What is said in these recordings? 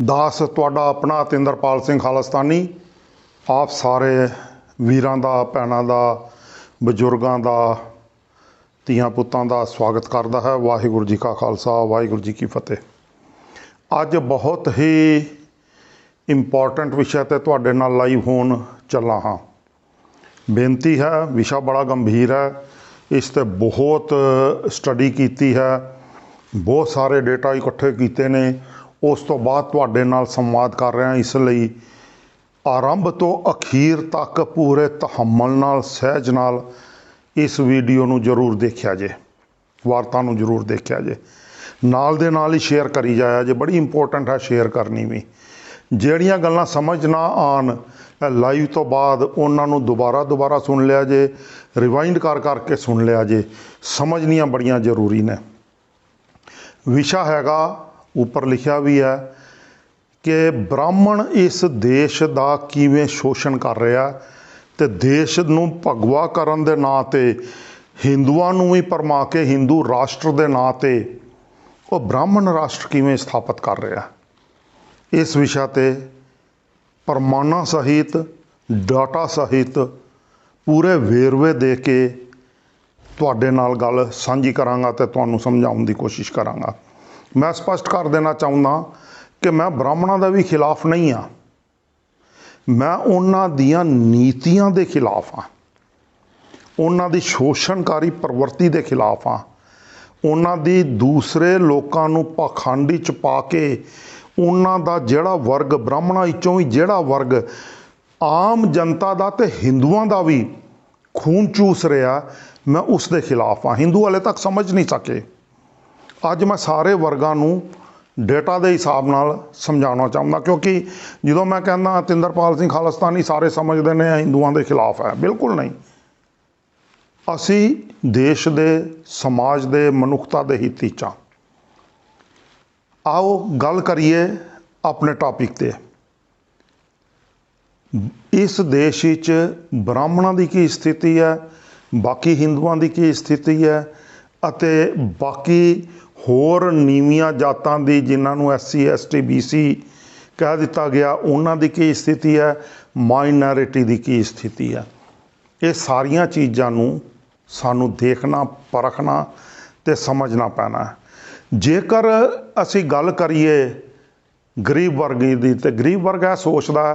दास तुहाडा अपना तिंदरपाल सिंह खालिस्तानी आप सारे वीरां दा भैणां दा बजुर्गां दा ਧੀਆਂ ਪੁੱਤਾਂ ਦਾ ਸਵਾਗਤ ਕਰਦਾ ਹੈ। ਵਾਹਿਗੁਰੂ ਜੀ ਕਾ ਖਾਲਸਾ ਵਾਹਿਗੁਰੂ ਜੀ ਕੀ ਫਤਿਹ। ਅੱਜ ਬਹੁਤ ਹੀ ਇੰਪੋਰਟੈਂਟ ਵਿਸ਼ੇ 'ਤੇ ਤੁਹਾਡੇ ਨਾਲ ਲਾਈਵ ਹੋਣ ਚੱਲਾ ਹਾਂ। ਬੇਨਤੀ ਹੈ, ਵਿਸ਼ਾ ਬੜਾ ਗੰਭੀਰ ਹੈ, ਇਸ 'ਤੇ ਬਹੁਤ ਸਟੱਡੀ ਕੀਤੀ ਹੈ, ਬਹੁਤ ਸਾਰੇ ਡੇਟਾ ਇਕੱਠੇ ਕੀਤੇ ਨੇ, ਉਸ ਤੋਂ ਬਾਅਦ ਤੁਹਾਡੇ ਨਾਲ ਸੰਵਾਦ ਕਰ ਰਿਹਾ। ਇਸ ਲਈ ਆਰੰਭ ਤੋਂ ਅਖੀਰ ਤੱਕ ਪੂਰੇ ਤਹੱਮਲ ਨਾਲ, ਸਹਿਜ ਨਾਲ ਇਸ ਵੀਡੀਓ ਨੂੰ ਜ਼ਰੂਰ ਦੇਖਿਆ ਜੇ, ਵਾਰਤਾ ਨੂੰ ਜ਼ਰੂਰ ਦੇਖਿਆ ਜੇ, ਨਾਲ ਦੇ ਨਾਲ ਹੀ ਸ਼ੇਅਰ ਕਰੀ ਜਾਇਆ ਜੇ। ਬੜੀ ਇੰਪੋਰਟੈਂਟ ਹੈ ਸ਼ੇਅਰ ਕਰਨੀ ਵੀ। ਜਿਹੜੀਆਂ ਗੱਲਾਂ ਸਮਝ ਨਾ ਆਉਣ ਲਾਈਵ ਤੋਂ ਬਾਅਦ ਉਹਨਾਂ ਨੂੰ ਦੁਬਾਰਾ ਸੁਣ ਲਿਆ ਜੇ, ਰਿਵਾਈਂਡ ਕਰਕੇ ਸੁਣ ਲਿਆ ਜੇ। ਸਮਝਣੀਆਂ ਬੜੀਆਂ ਜ਼ਰੂਰੀ ਨੇ। ਵਿਸ਼ਾ ਹੈਗਾ, ਉੱਪਰ ਲਿਖਿਆ ਵੀ ਹੈ ਕਿ ਬ੍ਰਾਹਮਣ ਇਸ ਦੇਸ਼ ਦਾ ਕਿਵੇਂ ਸ਼ੋਸ਼ਣ ਕਰ ਰਿਹਾ ਤੇ ਦੇਸ਼ ਨੂੰ ਭਗਵਾ ਕਰਨ ਦੇ ਨਾਂ 'ਤੇ ਹਿੰਦੂਆਂ ਨੂੰ ਵੀ ਭਰਮਾ ਕੇ ਹਿੰਦੂ ਰਾਸ਼ਟਰ ਦੇ ਨਾਂ 'ਤੇ ਉਹ ਬ੍ਰਾਹਮਣ ਰਾਸ਼ਟਰ ਕਿਵੇਂ ਸਥਾਪਿਤ ਕਰ ਰਿਹਾ। ਇਸ ਵਿਸ਼ਾ 'ਤੇ ਪ੍ਰਮਾਣਾਂ ਸਹਿਤ, ਡਾਟਾ ਸਹਿਤ ਪੂਰੇ ਵੇਰਵੇ ਦੇ ਕੇ ਤੁਹਾਡੇ ਨਾਲ ਗੱਲ ਸਾਂਝੀ ਕਰਾਂਗਾ ਤੇ ਤੁਹਾਨੂੰ ਸਮਝਾਉਣ ਦੀ ਕੋਸ਼ਿਸ਼ ਕਰਾਂਗਾ। ਮੈਂ ਸਪਸ਼ਟ ਕਰ ਦੇਣਾ ਚਾਹੁੰਦਾ ਕਿ ਮੈਂ ਬ੍ਰਾਹਮਣਾਂ ਦਾ ਵੀ ਖਿਲਾਫ ਨਹੀਂ ਹਾਂ। ਮੈਂ ਉਹਨਾਂ ਦੀਆਂ ਨੀਤੀਆਂ ਦੇ ਖਿਲਾਫ ਹਾਂ, ਉਹਨਾਂ ਦੀ ਸ਼ੋਸ਼ਣਕਾਰੀ ਪ੍ਰਵਰਤੀ ਦੇ ਖਿਲਾਫ ਹਾਂ, ਉਹਨਾਂ ਦੀ ਦੂਸਰੇ ਲੋਕਾਂ ਨੂੰ ਪਾਖੰਡੀ 'ਚ ਪਾ ਕੇ ਉਹਨਾਂ ਦਾ ਜਿਹੜਾ ਵਰਗ, ਬ੍ਰਾਹਮਣਾਂ ਵਿੱਚੋਂ ਵੀ ਜਿਹੜਾ ਵਰਗ ਆਮ ਜਨਤਾ ਦਾ ਤੇ ਹਿੰਦੂਆਂ ਦਾ ਵੀ ਖੂਨ ਚੂਸ ਰਿਹਾ, ਮੈਂ ਉਸ ਦੇ ਖਿਲਾਫ ਹਾਂ। ਹਿੰਦੂ ਹਾਲੇ ਤੱਕ ਸਮਝ ਨਹੀਂ ਸਕੇ। ਅੱਜ ਮੈਂ ਸਾਰੇ ਵਰਗਾਂ ਨੂੰ ਡੇਟਾ ਦੇ ਹਿਸਾਬ ਨਾਲ ਸਮਝਾਉਣਾ ਚਾਹੁੰਦਾ, ਕਿਉਂਕਿ ਜਦੋਂ ਮੈਂ ਕਹਿੰਦਾ ਤਿੰਦਰਪਾਲ ਸਿੰਘ ਖਾਲਿਸਤਾਨੀ ਸਾਰੇ ਸਮਝਦੇ ਨੇ ਹਿੰਦੂਆਂ ਦੇ ਖਿਲਾਫ ਹੈ। ਬਿਲਕੁਲ ਨਹੀਂ। ਅਸੀਂ ਦੇਸ਼ ਦੇ, ਸਮਾਜ ਦੇ, ਮਨੁੱਖਤਾ ਦੇ ਹਿੱਤ 'ਚ ਹਾਂ। ਆਓ ਗੱਲ ਕਰੀਏ ਆਪਣੇ ਟਾਪਿਕ 'ਤੇ। ਇਸ ਦੇਸ਼ ਵਿੱਚ ਬ੍ਰਾਹਮਣਾਂ ਦੀ ਕੀ ਸਥਿਤੀ ਹੈ, ਬਾਕੀ ਹਿੰਦੂਆਂ ਦੀ ਕੀ ਸਥਿਤੀ ਹੈ ਅਤੇ ਬਾਕੀ ਹੋਰ ਨੀਵੀਆਂ ਜਾਤਾਂ ਦੀ, ਜਿਨ੍ਹਾਂ ਨੂੰ SC ST BC ਕਹਿ ਦਿੱਤਾ ਗਿਆ, ਉਹਨਾਂ ਦੀ ਕੀ ਸਥਿਤੀ ਹੈ, ਮਾਈਨੋਰਿਟੀ ਦੀ ਕੀ ਸਥਿਤੀ ਹੈ। ਇਹ ਸਾਰੀਆਂ ਚੀਜ਼ਾਂ ਨੂੰ ਸਾਨੂੰ ਦੇਖਣਾ, ਪਰਖਣਾ ਅਤੇ ਸਮਝਣਾ ਪੈਣਾ ਹੈ। ਜੇਕਰ ਅਸੀਂ ਗੱਲ ਕਰੀਏ ਗਰੀਬ ਵਰਗ ਦੀ, ਤੇ ਗਰੀਬ ਵਰਗ ਇਹ ਸੋਚਦਾ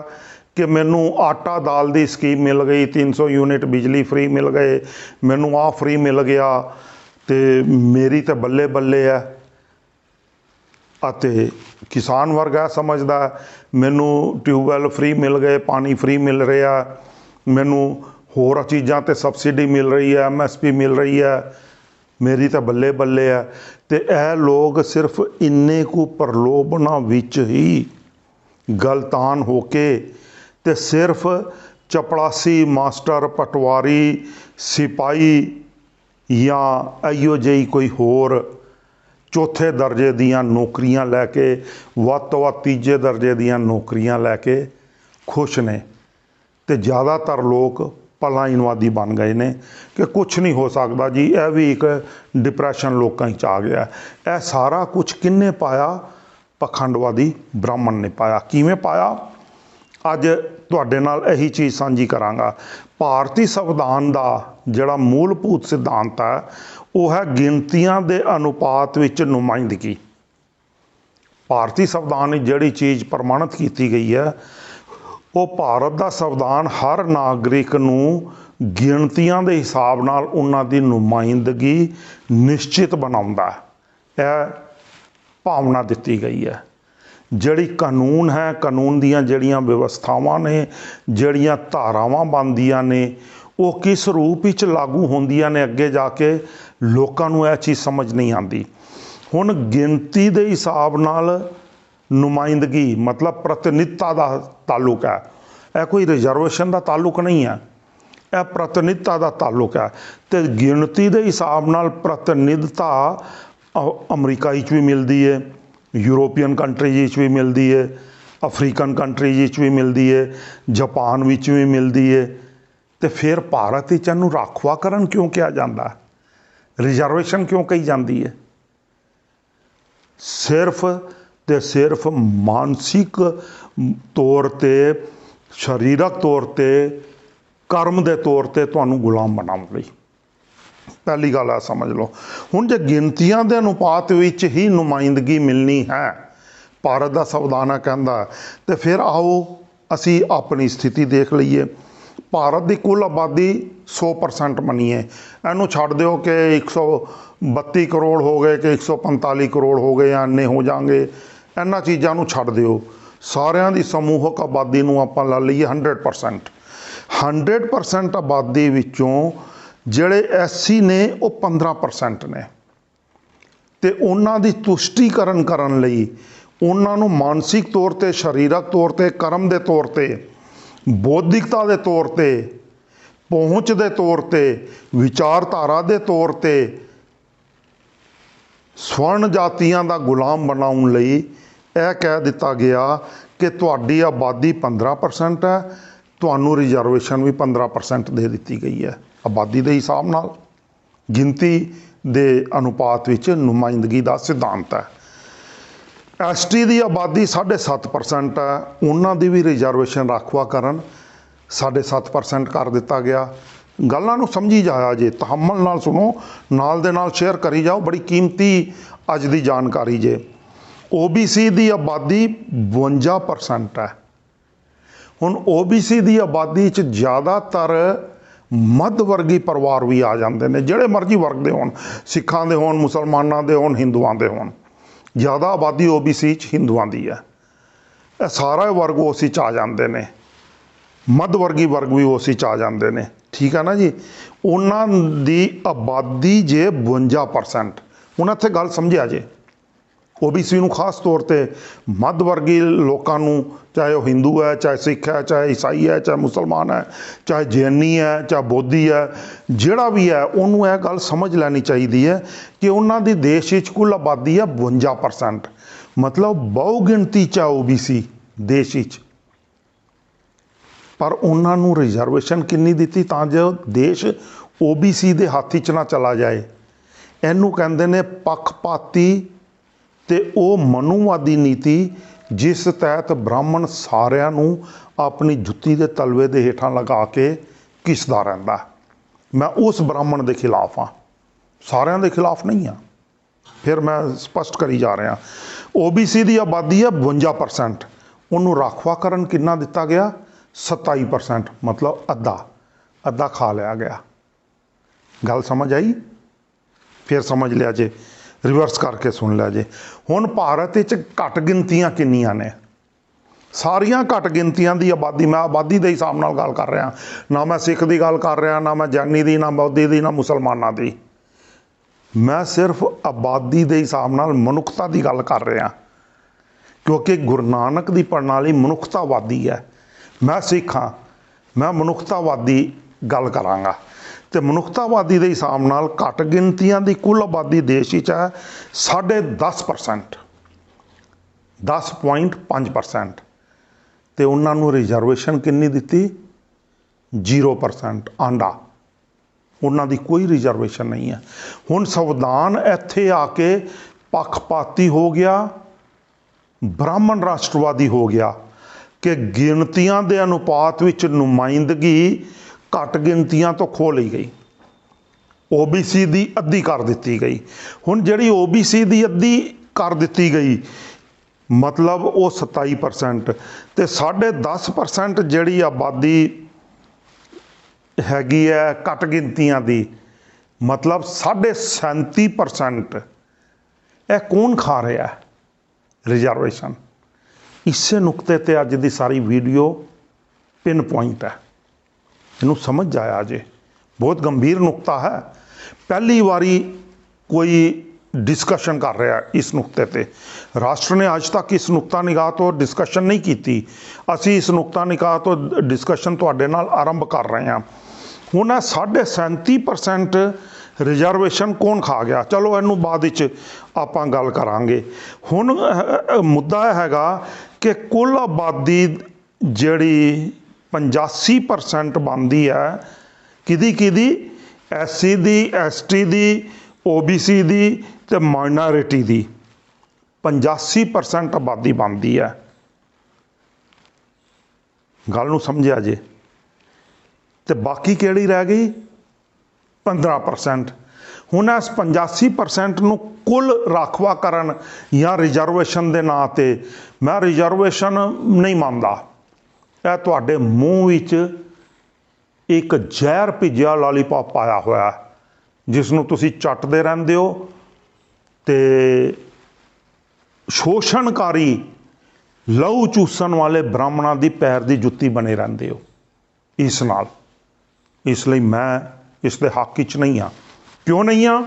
ਕਿ ਮੈਨੂੰ ਆਟਾ ਦਾਲ ਦੀ ਸਕੀਮ ਮਿਲ ਗਈ, 300 ਯੂਨਿਟ ਬਿਜਲੀ ਫ੍ਰੀ ਮਿਲ ਗਏ, ਮੈਨੂੰ ਆਹ ਫ੍ਰੀ ਮਿਲ ਗਿਆ ਅਤੇ ਮੇਰੀ ਤਾਂ ਬੱਲੇ ਬੱਲੇ ਹੈ। ਅਤੇ ਕਿਸਾਨ ਵਰਗ ਇਹ ਸਮਝਦਾ ਮੈਨੂੰ ਟਿਊਬਵੈੱਲ ਫ੍ਰੀ ਮਿਲ ਗਏ, ਪਾਣੀ ਫ੍ਰੀ ਮਿਲ ਰਿਹਾ, ਮੈਨੂੰ ਹੋਰ ਚੀਜ਼ਾਂ 'ਤੇ ਸਬਸਿਡੀ ਮਿਲ ਰਹੀ ਹੈ, MSP ਮਿਲ ਰਹੀ ਹੈ, ਮੇਰੀ ਤਾਂ ਬੱਲੇ ਬੱਲੇ ਹੈ। ਅਤੇ ਇਹ ਲੋਕ ਸਿਰਫ ਇੰਨੇ ਕੁ ਪ੍ਰਲੋਭਨਾਂ ਵਿੱਚ ਹੀ ਗਲਤਾਨ ਹੋ ਕੇ ਅਤੇ ਸਿਰਫ ਚਪੜਾਸੀ, ਮਾਸਟਰ, ਪਟਵਾਰੀ, ਸਿਪਾਹੀ ਜਾਂ ਇਹੋ ਜਿਹੀ ਕੋਈ ਹੋਰ ਚੌਥੇ ਦਰਜੇ ਦੀਆਂ ਨੌਕਰੀਆਂ ਲੈ ਕੇ, ਵੱਧ ਤੋਂ ਵੱਧ ਤੀਜੇ ਦਰਜੇ ਦੀਆਂ ਨੌਕਰੀਆਂ ਲੈ ਕੇ ਖੁਸ਼ ਨੇ। ਅਤੇ ਜ਼ਿਆਦਾਤਰ ਲੋਕ ਭਲਾਈਨਵਾਦੀ ਬਣ ਗਏ ਨੇ ਕਿ ਕੁਛ ਨਹੀਂ ਹੋ ਸਕਦਾ ਜੀ, ਇਹ ਵੀ ਇੱਕ ਡਿਪਰੈਸ਼ਨ ਲੋਕਾਂ 'ਚ ਆ ਗਿਆ। ਇਹ ਸਾਰਾ ਕੁਛ ਕਿਹਨੇ ਪਾਇਆ? ਪਖੰਡਵਾਦੀ ਬ੍ਰਾਹਮਣ ਨੇ ਪਾਇਆ। ਕਿਵੇਂ ਪਾਇਆ? ਅੱਜ ਤੁਹਾਡੇ ਨਾਲ ਇਹੀ ਚੀਜ਼ ਸਾਂਝੀ ਕਰਾਂਗਾ। ਭਾਰਤੀ ਸੰਵਿਧਾਨ ਦਾ ਜਿਹੜਾ ਮੂਲਭੂਤ ਸਿਧਾਂਤ ਹੈ ਉਹ ਹੈ ਗਿਣਤੀਆਂ ਦੇ ਅਨੁਪਾਤ ਵਿੱਚ ਨੁਮਾਇੰਦਗੀ। ਭਾਰਤੀ ਸੰਵਿਧਾਨ ਵਿੱਚ ਜਿਹੜੀ ਚੀਜ਼ ਪ੍ਰਮਾਣਿਤ ਕੀਤੀ ਗਈ ਹੈ, ਉਹ ਭਾਰਤ ਦਾ ਸੰਵਿਧਾਨ ਹਰ ਨਾਗਰਿਕ ਨੂੰ ਗਿਣਤੀਆਂ ਦੇ ਹਿਸਾਬ ਨਾਲ ਉਹਨਾਂ ਦੀ ਨੁਮਾਇੰਦਗੀ ਨਿਸ਼ਚਿਤ ਬਣਾਉਂਦਾ। ਇਹ ਭਾਵਨਾ ਦਿੱਤੀ ਗਈ ਹੈ। ਜਿਹੜੀ ਕਾਨੂੰਨ ਹੈ, ਕਾਨੂੰਨ ਦੀਆਂ ਜਿਹੜੀਆਂ ਵਿਵਸਥਾਵਾਂ ਨੇ, ਜਿਹੜੀਆਂ ਧਾਰਾਵਾਂ ਬਣਦੀਆਂ ਨੇ, ਉਹ ਕਿਸ ਰੂਪ ਵਿੱਚ ਲਾਗੂ ਹੁੰਦੀਆਂ ਨੇ ਅੱਗੇ ਜਾ ਕੇ, ਲੋਕਾਂ ਨੂੰ ਇਹ ਚੀਜ਼ ਸਮਝ ਨਹੀਂ ਆਉਂਦੀ। ਹੁਣ ਗਿਣਤੀ ਦੇ ਹਿਸਾਬ ਨਾਲ ਨੁਮਾਇੰਦਗੀ ਮਤਲਬ ਪ੍ਰਤੀਨਿਧਤਾ ਦਾ ਤਾਲੁਕ ਹੈ। ਇਹ ਕੋਈ ਰਿਜ਼ਰਵੇਸ਼ਨ ਦਾ ਤਾਲੁਕ ਨਹੀਂ ਹੈ, ਇਹ ਪ੍ਰਤੀਨਿਧਤਾ ਦਾ ਤਾਲੁਕ ਹੈ। ਅਤੇ ਗਿਣਤੀ ਦੇ ਹਿਸਾਬ ਨਾਲ ਪ੍ਰਤੀਨਿਧਤਾ ਅਮਰੀਕਾ ਵਿੱਚ ਵੀ ਮਿਲਦੀ ਹੈ, ਯੂਰੋਪੀਅਨ ਕੰਟਰੀਜ਼ ਵਿੱਚ ਵੀ ਮਿਲਦੀ ਹੈ, ਅਫਰੀਕਨ ਕੰਟਰੀਜ਼ ਵਿੱਚ ਵੀ ਮਿਲਦੀ ਹੈ, ਜਾਪਾਨ ਵਿੱਚ ਵੀ ਮਿਲਦੀ ਹੈ। ਅਤੇ ਫਿਰ ਭਾਰਤ ਵਿੱਚ ਇਹਨੂੰ ਰਾਖਵਾਂਕਰਨ ਕਿਉਂ ਕਿਹਾ ਜਾਂਦਾ? ਰਿਜ਼ਰਵੇਸ਼ਨ ਕਿਉਂ ਕਹੀ ਜਾਂਦੀ ਹੈ? ਸਿਰਫ ਤੇ ਸਿਰਫ ਮਾਨਸਿਕ ਤੌਰ ਤੇ ਸਰੀਰਕ ਤੌਰ ਤੇ ਕਰਮ ਦੇ ਤੌਰ ਤੇ ਤੁਹਾਨੂੰ ਗੁਲਾਮ ਬਣਾਉਣ ਲਈ। ਪਹਿਲੀ ਗੱਲ ਆ ਸਮਝ ਲਓ। ਹੁਣ ਜੇ ਗਿਣਤੀਆਂ ਦੇ ਅਨੁਪਾਤ ਵਿੱਚ ਹੀ ਨੁਮਾਇੰਦਗੀ ਮਿਲਣੀ ਹੈ, ਭਾਰਤ ਦਾ ਸੰਵਿਧਾਨ ਹੈ ਕਹਿੰਦਾ, ਤੇ ਫਿਰ ਆਓ ਅਸੀਂ ਆਪਣੀ ਸਥਿਤੀ ਦੇਖ ਲਈਏ। ਭਾਰਤ ਦੀ ਕੁੱਲ ਆਬਾਦੀ 100% ਮੰਨੀਏ, ਇਹਨੂੰ ਛੱਡ ਦਿਓ ਕਿ 132 ਕਰੋੜ ਹੋ ਗਏ ਕਿ 145 ਕਰੋੜ ਹੋ ਗਏ ਜਾਂ ਇੰਨੇ ਹੋ ਜਾਣਗੇ, ਇਹਨਾਂ ਚੀਜ਼ਾਂ ਨੂੰ ਛੱਡ ਦਿਓ। ਸਾਰਿਆਂ ਦੀ ਸਮੂਹਕ ਆਬਾਦੀ ਨੂੰ ਆਪਾਂ ਲਾ ਲਈਏ 100%। 100% ਆਬਾਦੀ ਵਿੱਚੋਂ ਜਿਹੜੇ ਐਸਸੀ ਨੇ ਉਹ 15% ਨੇ, ਤੇ ਉਹਨਾਂ ਦੀ ਤੁਸ਼ਟੀਕਰਨ ਕਰਨ ਲਈ ਉਹਨਾਂ ਨੂੰ ਮਾਨਸਿਕ ਤੌਰ ਤੇ, ਸਰੀਰਕ ਤੌਰ ਤੇ, ਕਰਮ ਦੇ ਤੌਰ ਤੇ, ਬੌਧਿਕਤਾ ਦੇ ਤੌਰ ਤੇ, ਪਹੁੰਚ ਦੇ ਤੌਰ ਤੇ, ਵਿਚਾਰਧਾਰਾ ਦੇ ਤੌਰ ਤੇ ਸਵਰਨ ਜਾਤੀਆਂ ਦਾ ਗੁਲਾਮ ਬਣਾਉਣ ਲਈ ਇਹ ਕਹਿ ਦਿੱਤਾ ਗਿਆ ਕਿ ਤੁਹਾਡੀ ਆਬਾਦੀ 15% ਹੈ, ਤੁਹਾਨੂੰ ਰਿਜ਼ਰਵੇਸ਼ਨ ਵੀ 15% ਦੇ ਦਿੱਤੀ ਗਈ ਹੈ। ਆਬਾਦੀ ਦੇ ਹਿਸਾਬ ਨਾਲ ਗਿਣਤੀ ਦੇ ਅਨੁਪਾਤ ਵਿੱਚ ਨੁਮਾਇੰਦਗੀ ਦਾ ਸਿਧਾਂਤ ਹੈ। ਐਸਟੀ ਦੀ ਆਬਾਦੀ 7.5% ਹੈ, ਉਹਨਾਂ ਦੀ ਵੀ ਰਿਜ਼ਰਵੇਸ਼ਨ ਰਾਖਵਾਂਕਰਨ 7.5% ਕਰ ਦਿੱਤਾ ਗਿਆ। ਗੱਲਾਂ ਨੂੰ ਸਮਝੀ ਜਾਇਆ ਜੇ, ਤਹੱਮਲ ਨਾਲ ਸੁਣੋ, ਨਾਲ ਦੇ ਨਾਲ ਸ਼ੇਅਰ ਕਰੀ ਜਾਓ, ਬੜੀ ਕੀਮਤੀ ਅੱਜ ਦੀ ਜਾਣਕਾਰੀ ਜੇ। OBC ਦੀ ਆਬਾਦੀ 52% ਹੈ। ਹੁਣ OBC ਦੀ ਆਬਾਦੀ 'ਚ ਜ਼ਿਆਦਾਤਰ ਮੱਧ ਵਰਗੀ ਪਰਿਵਾਰ ਵੀ ਆ ਜਾਂਦੇ ਨੇ, ਜਿਹੜੇ ਮਰਜ਼ੀ ਵਰਗ ਦੇ ਹੋਣ, ਸਿੱਖਾਂ ਦੇ ਹੋਣ, ਮੁਸਲਮਾਨਾਂ ਦੇ ਹੋਣ, ਹਿੰਦੂਆਂ ਦੇ ਹੋਣ। ਜ਼ਿਆਦਾ ਆਬਾਦੀ OBC 'ਚ ਹਿੰਦੂਆਂ ਦੀ ਹੈ। ਇਹ ਸਾਰਾ ਵਰਗ OC 'ਚ ਆ ਜਾਂਦੇ ਨੇ, ਮੱਧ ਵਰਗੀ ਵਰਗ ਵੀ OC 'ਚ ਆ ਜਾਂਦੇ ਨੇ, ਠੀਕ ਹੈ ਨਾ ਜੀ। ਉਹਨਾਂ ਦੀ ਆਬਾਦੀ ਜੇ 52%। ਹੁਣ ਇੱਥੇ ਗੱਲ ਸਮਝਿਆ ਜੇ, OBC ਨੂੰ ਖਾਸ ਤੌਰ ਤੇ ਮੱਧ ਵਰਗੀ ਲੋਕਾਂ ਨੂੰ, ਚਾਹੇ ਉਹ ਹਿੰਦੂ ਹੈ, ਚਾਹੇ ਸਿੱਖ ਹੈ, ਚਾਹੇ ਈਸਾਈ ਹੈ, ਚਾਹੇ ਮੁਸਲਮਾਨ ਹੈ, ਚਾਹੇ ਜੈਨੀ ਹੈ, ਚਾਹੇ ਬੋਧੀ ਹੈ, ਜਿਹੜਾ ਵੀ ਹੈ, ਉਹਨੂੰ ਇਹ ਗੱਲ ਸਮਝ ਲੈਣੀ ਚਾਹੀਦੀ ਹੈ ਕਿ ਉਹਨਾਂ ਦੀ ਦੇਸ਼ ਵਿੱਚ ਕੁੱਲ ਆਬਾਦੀ ਹੈ 52%, ਮਤਲਬ ਬਹੁ ਗਿਣਤੀ 'ਚ OBC ਦੇਸ਼ ਵਿੱਚ। ਪਰ ਉਹਨਾਂ ਨੂੰ ਰਿਜ਼ਰਵੇਸ਼ਨ ਕਿੰਨੀ ਦਿੱਤੀ ਤਾਂ ਜੋ ਦੇਸ਼ OBC ਦੇ ਹੱਥ 'ਚ ਨਾ ਚਲਾ ਜਾਏ। ਇਹਨੂੰ ਕਹਿੰਦੇ ਨੇ ਪੱਖਪਾਤੀ ਤੇ ਉਹ ਮਨੂਵਾਦੀ ਨੀਤੀ, ਜਿਸ ਤਹਿਤ ਬ੍ਰਾਹਮਣ ਸਾਰਿਆਂ ਨੂੰ ਆਪਣੀ ਜੁੱਤੀ ਦੇ ਤਲਵੇ ਦੇ ਹੇਠਾਂ ਲਗਾ ਕੇ ਘਿਸਦਾ ਰਹਿੰਦਾ। ਮੈਂ ਉਸ ਬ੍ਰਾਹਮਣ ਦੇ ਖਿਲਾਫ ਹਾਂ, ਸਾਰਿਆਂ ਦੇ ਖਿਲਾਫ ਨਹੀਂ ਹਾਂ। ਫਿਰ ਮੈਂ ਸਪਸ਼ਟ ਕਰੀ ਜਾ ਰਿਹਾ। OBC ਦੀ ਆਬਾਦੀ ਹੈ 52%, ਉਹਨੂੰ ਰਾਖਵਾਂਕਰਨ ਕਿੰਨਾ ਦਿੱਤਾ ਗਿਆ? 27%, ਮਤਲਬ ਅੱਧਾ ਖਾ ਲਿਆ ਗਿਆ। ਗੱਲ ਸਮਝ ਆਈ? ਫਿਰ ਸਮਝ ਲਿਆ ਜੇ, ਰਿਵਰਸ ਕਰਕੇ ਸੁਣ ਲਿਆ ਜੇ। ਹੁਣ ਭਾਰਤ ਵਿੱਚ ਘੱਟ ਗਿਣਤੀਆਂ ਕਿੰਨੀਆਂ ਨੇ? ਸਾਰੀਆਂ ਘੱਟ ਗਿਣਤੀਆਂ ਦੀ ਆਬਾਦੀ, ਮੈਂ ਆਬਾਦੀ ਦੇ ਹਿਸਾਬ ਨਾਲ ਗੱਲ ਕਰ ਰਿਹਾ, ਨਾ ਮੈਂ ਸਿੱਖ ਦੀ ਗੱਲ ਕਰ ਰਿਹਾ, ਨਾ ਮੈਂ ਜੈਨੀ ਦੀ, ਨਾ ਬੌਧੀ ਦੀ, ਨਾ ਮੁਸਲਮਾਨਾਂ ਦੀ। ਮੈਂ ਸਿਰਫ ਆਬਾਦੀ ਦੇ ਹਿਸਾਬ ਨਾਲ ਮਨੁੱਖਤਾ ਦੀ ਗੱਲ ਕਰ ਰਿਹਾ, ਕਿਉਂਕਿ ਗੁਰੂ ਨਾਨਕ ਦੀ ਪ੍ਰਣਾਲੀ ਮਨੁੱਖਤਾਵਾਦੀ ਹੈ। ਮੈਂ ਸਿੱਖ ਹਾਂ, ਮੈਂ ਮਨੁੱਖਤਾਵਾਦੀ ਗੱਲ ਕਰਾਂਗਾ। ਤੇ ਮਨੁੱਖਤਾਵਾਦੀ ਦੇ ਹਿਸਾਬ ਨਾਲ ਘੱਟ ਗਿਣਤੀਆਂ ਦੀ ਕੁੱਲ ਆਬਾਦੀ ਦੇਸ਼ ਵਿੱਚ ਹੈ 10.5%, 10.5%, ਤੇ ਉਹਨਾਂ ਨੂੰ ਰਿਜ਼ਰਵੇਸ਼ਨ ਕਿੰਨੀ ਦਿੱਤੀ? 0%, ਆਂਡਾ। ਉਹਨਾਂ ਦੀ ਕੋਈ ਰਿਜ਼ਰਵੇਸ਼ਨ ਨਹੀਂ ਹੈ। ਹੁਣ ਸੰਵਿਧਾਨ ਇੱਥੇ ਆ ਕੇ ਪੱਖਪਾਤੀ ਹੋ ਗਿਆ, ਬ੍ਰਾਹਮਣ ਰਾਸ਼ਟਰਵਾਦੀ ਹੋ ਗਿਆ ਕਿ ਗਿਣਤੀਆਂ ਦੇ ਅਨੁਪਾਤ ਵਿੱਚ ਨੁਮਾਇੰਦਗੀ ਘੱਟ ਗਿਣਤੀਆਂ ਤੋਂ ਖੋਹ ਲਈ ਗਈ, OBC ਦੀ ਅੱਧੀ ਕਰ ਦਿੱਤੀ ਗਈ। ਹੁਣ ਜਿਹੜੀ OBC ਦੀ ਅੱਧੀ ਕਰ ਦਿੱਤੀ ਗਈ, ਮਤਲਬ ਉਹ 27%, ਤੇ 10.5% ਜਿਹੜੀ ਆਬਾਦੀ ਹੈਗੀ ਹੈ ਘੱਟ ਗਿਣਤੀਆਂ ਦੀ, ਮਤਲਬ 37.5%। ਇਹ ਕੌਣ ਖਾ ਰਿਹਾ ਰਿਜ਼ਰਵੇਸ਼ਨ? ਇਸੇ ਨੁਕਤੇ ਤੇ ਅੱਜ ਦੀ ਸਾਰੀ ਵੀਡੀਓ ਪਿਨ ਪੁਆਇੰਟ ਹੈ। ਇਹਨੂੰ ਸਮਝ ਜਾਇਆ ਜੇ, ਬਹੁਤ ਗੰਭੀਰ ਨੁਕਤਾ ਹੈ। ਪਹਿਲੀ ਵਾਰੀ ਕੋਈ ਡਿਸਕਸ਼ਨ ਕਰ ਰਿਹਾ ਇਸ ਨੁਕਤੇ ਤੇ। ਰਾਸ਼ਟਰ ਨੇ ਅੱਜ ਤੱਕ ਇਸ ਨੁਕਤਾ ਨਿਗਾਹ ਤੋਂ ਡਿਸਕਸ਼ਨ ਨਹੀਂ ਕੀਤੀ। ਅਸੀਂ ਇਸ ਨੁਕਤਾ ਨਿਗਾਹ ਤੋਂ ਡਿਸਕਸ਼ਨ ਤੁਹਾਡੇ ਨਾਲ ਆਰੰਭ ਕਰ ਰਹੇ ਹਾਂ। ਹੁਣ ਇਹ 37% ਰਿਜ਼ਰਵੇਸ਼ਨ ਕੌਣ ਖਾ ਗਿਆ? ਚਲੋ ਇਹਨੂੰ ਬਾਅਦ ਵਿੱਚ ਆਪਾਂ ਗੱਲ ਕਰਾਂਗੇ। ਹੁਣ ਮੁੱਦਾ ਇਹ ਹੈਗਾ ਕਿ ਕੁੱਲ ਆਬਾਦੀ ਜਿਹੜੀ 85% ਬਣਦੀ ਹੈ ਕਿਹਦੀ? SC ਦੀ, ST ਦੀ, OBC ਦੀ ਤੇ ਮਾਈਨੋਰਿਟੀ ਦੀ। 85% ਆਬਾਦੀ ਬਣਦੀ ਹੈ। ਗੱਲ ਨੂੰ ਸਮਝਿਆ ਜੇ। ਤੇ ਬਾਕੀ ਕਿਹੜੀ ਰਹਿ ਗਈ 15%। ਹੁਣ ਇਸ 85% ਨੂੰ ਕੁੱਲ ਰਾਖਵਾ ਕਰਨ ਜਾਂ ਰਿਜ਼ਰਵੇਸ਼ਨ ਦੇ ਨਾਂ ਤੇ ਮੈਂ ਰਿਜ਼ਰਵੇਸ਼ਨ ਨਹੀਂ ਮੰਨਦਾ। ਇਹ ਤੁਹਾਡੇ ਮੂੰਹ ਵਿੱਚ ਇੱਕ ਜ਼ਹਿਰ ਭਿੱਜਿਆ ਲਾਲੀਪੌਪ ਪਾਇਆ ਹੋਇਆ ਜਿਸ ਨੂੰ ਤੁਸੀਂ ਚੱਟਦੇ ਰਹਿੰਦੇ ਹੋ ਤੇ ਸ਼ੋਸ਼ਣਕਾਰੀ ਲਹੂ ਚੂਸਣ ਵਾਲੇ ਬ੍ਰਾਹਮਣਾਂ ਦੀ ਪੈਰ ਦੀ ਜੁੱਤੀ ਬਣੇ ਰਹਿੰਦੇ ਹੋ ਇਸ ਨਾਲ। ਇਸ ਲਈ ਮੈਂ ਇਸ ਦੇ ਹੱਕ ਵਿੱਚ ਨਹੀਂ ਹਾਂ। ਕਿਉਂ ਨਹੀਂ ਹਾਂ?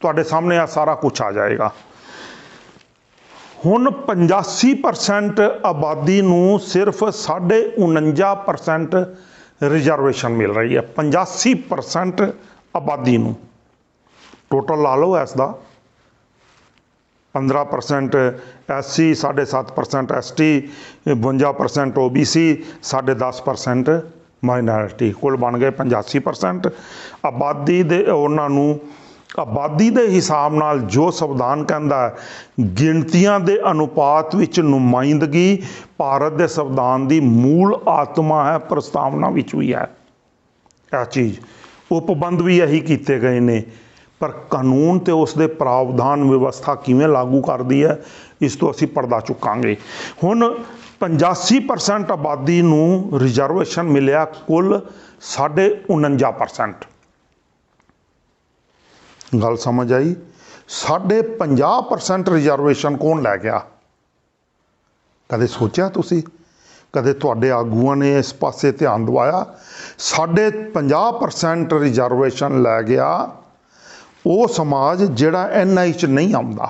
ਤੁਹਾਡੇ ਸਾਹਮਣੇ ਆ ਸਾਰਾ ਕੁਝ ਆ ਜਾਏਗਾ। ਹੁਣ 85% ਆਬਾਦੀ ਨੂੰ ਸਿਰਫ 49.5% ਰਿਜ਼ਰਵੇਸ਼ਨ ਮਿਲ ਰਹੀ ਹੈ। 85% ਆਬਾਦੀ ਨੂੰ ਟੋਟਲ ਲਾ ਲਓ ਇਸ ਦਾ 15% SC, 7.5% ST, 52% OBC, 10.5% ਮਾਈਨੋਰਿਟੀ, ਕੁੱਲ ਬਣ ਗਏ 85%। ਆਬਾਦੀ ਦੇ ਉਹਨਾਂ ਨੂੰ ਆਬਾਦੀ ਦੇ ਹਿਸਾਬ ਨਾਲ ਜੋ ਸੰਵਿਧਾਨ ਕਹਿੰਦਾ ਹੈ ਗਿਣਤੀਆਂ ਦੇ ਅਨੁਪਾਤ ਵਿੱਚ ਨੁਮਾਇੰਦਗੀ ਭਾਰਤ ਦੇ ਸੰਵਿਧਾਨ ਦੀ ਮੂਲ ਆਤਮਾ ਹੈ। ਪ੍ਰਸਤਾਵਨਾ ਵਿੱਚ ਵੀ ਹੈ ਇਹ ਚੀਜ਼। ਉਪਬੰਧ ਵੀ ਇਹੀ ਕੀਤੇ ਗਏ ਨੇ, ਪਰ ਕਾਨੂੰਨ ਤੇ ਉਸ ਦੇ ਪ੍ਰਾਵਧਾਨ ਵਿਵਸਥਾ ਕਿਵੇਂ ਲਾਗੂ ਕਰਦੀ ਹੈ ਇਸ ਤੋਂ ਅਸੀਂ ਪਰਦਾ ਚੁੱਕਾਂਗੇ। ਹੁਣ 85% ਆਬਾਦੀ ਨੂੰ ਰਿਜ਼ਰਵੇਸ਼ਨ ਮਿਲਿਆ, ਕੁੱਲ 49.5%। ਗੱਲ ਸਮਝ ਆਈ? 50% ਰਿਜ਼ਰਵੇਸ਼ਨ ਕੌਣ ਲੈ ਗਿਆ? ਕਦੇ ਸੋਚਿਆ ਤੁਸੀਂ? ਕਦੇ ਤੁਹਾਡੇ ਆਗੂਆਂ ਨੇ ਇਸ ਪਾਸੇ ਧਿਆਨ ਦਿਵਾਇਆ? 50% ਰਿਜ਼ਰਵੇਸ਼ਨ ਲੈ ਗਿਆ ਉਹ ਸਮਾਜ ਜਿਹੜਾ NI 'ਚ ਨਹੀਂ ਆਉਂਦਾ।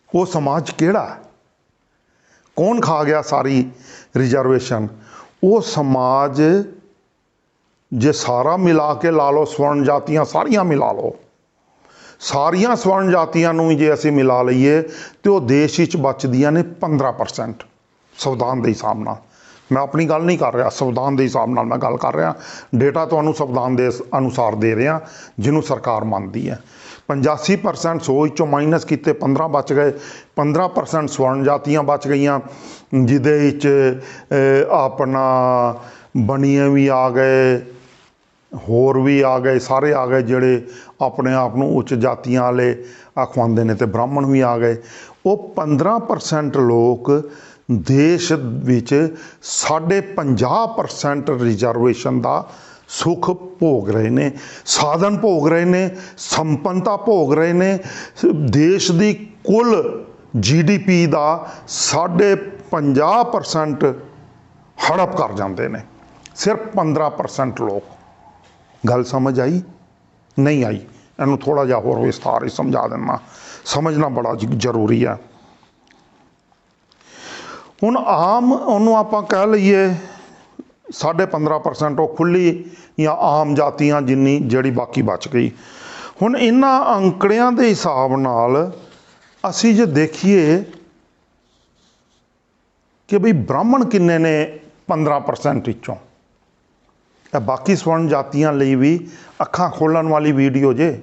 ਉਹ ਸਮਾਜ ਕਿਹੜਾ? ਕੌਣ ਖਾ ਗਿਆ ਸਾਰੀ ਰਿਜ਼ਰਵੇਸ਼ਨ? ਉਹ ਸਮਾਜ ਜੇ ਸਾਰਾ ਮਿਲਾ ਕੇ ਲਾ ਲਓ, ਸਵਰਨ ਜਾਤੀਆਂ ਸਾਰੀਆਂ ਮਿਲਾ ਲਓ, ਸਾਰੀਆਂ ਸਵਰਨ ਜਾਤੀਆਂ ਨੂੰ ਜੇ ਅਸੀਂ ਮਿਲਾ ਲਈਏ ਤੇ ਉਹ ਦੇਸ਼ ਵਿੱਚ ਬਚਦੀਆਂ ਨੇ 15% ਸੰਵਿਧਾਨ ਦੇ ਹਿਸਾਬ ਨਾਲ। ਮੈਂ ਆਪਣੀ ਗੱਲ ਨਹੀਂ ਕਰ ਰਿਹਾ, ਸੰਵਿਧਾਨ ਦੇ ਹਿਸਾਬ ਨਾਲ ਮੈਂ ਗੱਲ ਕਰ ਰਿਹਾ। ਡੇਟਾ ਤੁਹਾਨੂੰ ਸੰਵਿਧਾਨ ਦੇ ਅਨੁਸਾਰ ਦੇ ਰਿਹਾ ਜਿਹਨੂੰ ਸਰਕਾਰ ਮੰਨਦੀ ਹੈ। 85% 100 ਵਿੱਚੋਂ ਮਾਈਨਸ ਕੀਤੇ 15 ਬਚ ਗਏ। 15% ਸਵਰਨ ਜਾਤੀਆਂ ਬਚ ਗਈਆਂ ਜਿਹਦੇ ਵਿੱਚ ਆਪਣਾ ਬਣੀਏ ਵੀ ਆ ਗਏ, ਹੋਰ ਵੀ ਆ ਗਏ, ਸਾਰੇ ਆ ਗਏ ਜਿਹੜੇ ਆਪਣੇ ਆਪ ਨੂੰ ਉੱਚ ਜਾਤੀਆਂ ਵਾਲੇ ਅਖਵਾਉਂਦੇ ਨੇ, ਤੇ ਬ੍ਰਾਹਮਣ ਵੀ ਆ ਗਏ। ਉਹ 15% ਲੋਕ ਦੇਸ਼ ਵਿੱਚ 50% ਰਿਜ਼ਰਵੇਸ਼ਨ ਦਾ ਸੁੱਖ ਭੋਗ ਰਹੇ ਨੇ, ਸਾਧਨ ਭੋਗ ਰਹੇ ਨੇ, ਸੰਪੰਨਤਾ ਭੋਗ ਰਹੇ ਨੇ। ਦੇਸ਼ ਦੀ ਕੁੱਲ GDP ਦਾ 50% ਹੜਪ ਕਰ ਜਾਂਦੇ ਨੇ ਸਿਰਫ 15% ਲੋਕ। ਗੱਲ ਸਮਝ ਆਈ? ਨਹੀਂ ਆਈ? ਇਹਨੂੰ ਥੋੜ੍ਹਾ ਜਿਹਾ ਹੋਰ ਵਿਸਥਾਰ ਹੀ ਸਮਝਾ ਦਿੰਦਾ, ਸਮਝਣਾ ਬੜਾ ਜ਼ਰੂਰੀ ਹੈ। ਹੁਣ ਆਮ ਉਹਨੂੰ ਆਪਾਂ ਕਹਿ ਲਈਏ 15.5% ਉਹ ਖੁੱਲੀ ਜਾਂ ਆਮ ਜਾਤੀਆਂ ਜਿੰਨੀ ਜਿਹੜੀ ਬਾਕੀ ਬਚ ਗਈ। ਹੁਣ ਇਹਨਾਂ ਅੰਕੜਿਆਂ ਦੇ ਹਿਸਾਬ ਨਾਲ ਅਸੀਂ ਜੇ ਦੇਖੀਏ ਕਿ ਬਈ ਬ੍ਰਾਹਮਣ ਕਿੰਨੇ ਨੇ 15% ਵਿੱਚੋਂ, ਇਹ ਬਾਕੀ ਸਵਰਨ ਜਾਤੀਆਂ ਲਈ ਵੀ ਅੱਖਾਂ ਖੋਲ੍ਹਣ ਵਾਲੀ ਵੀਡੀਓ ਜੇ,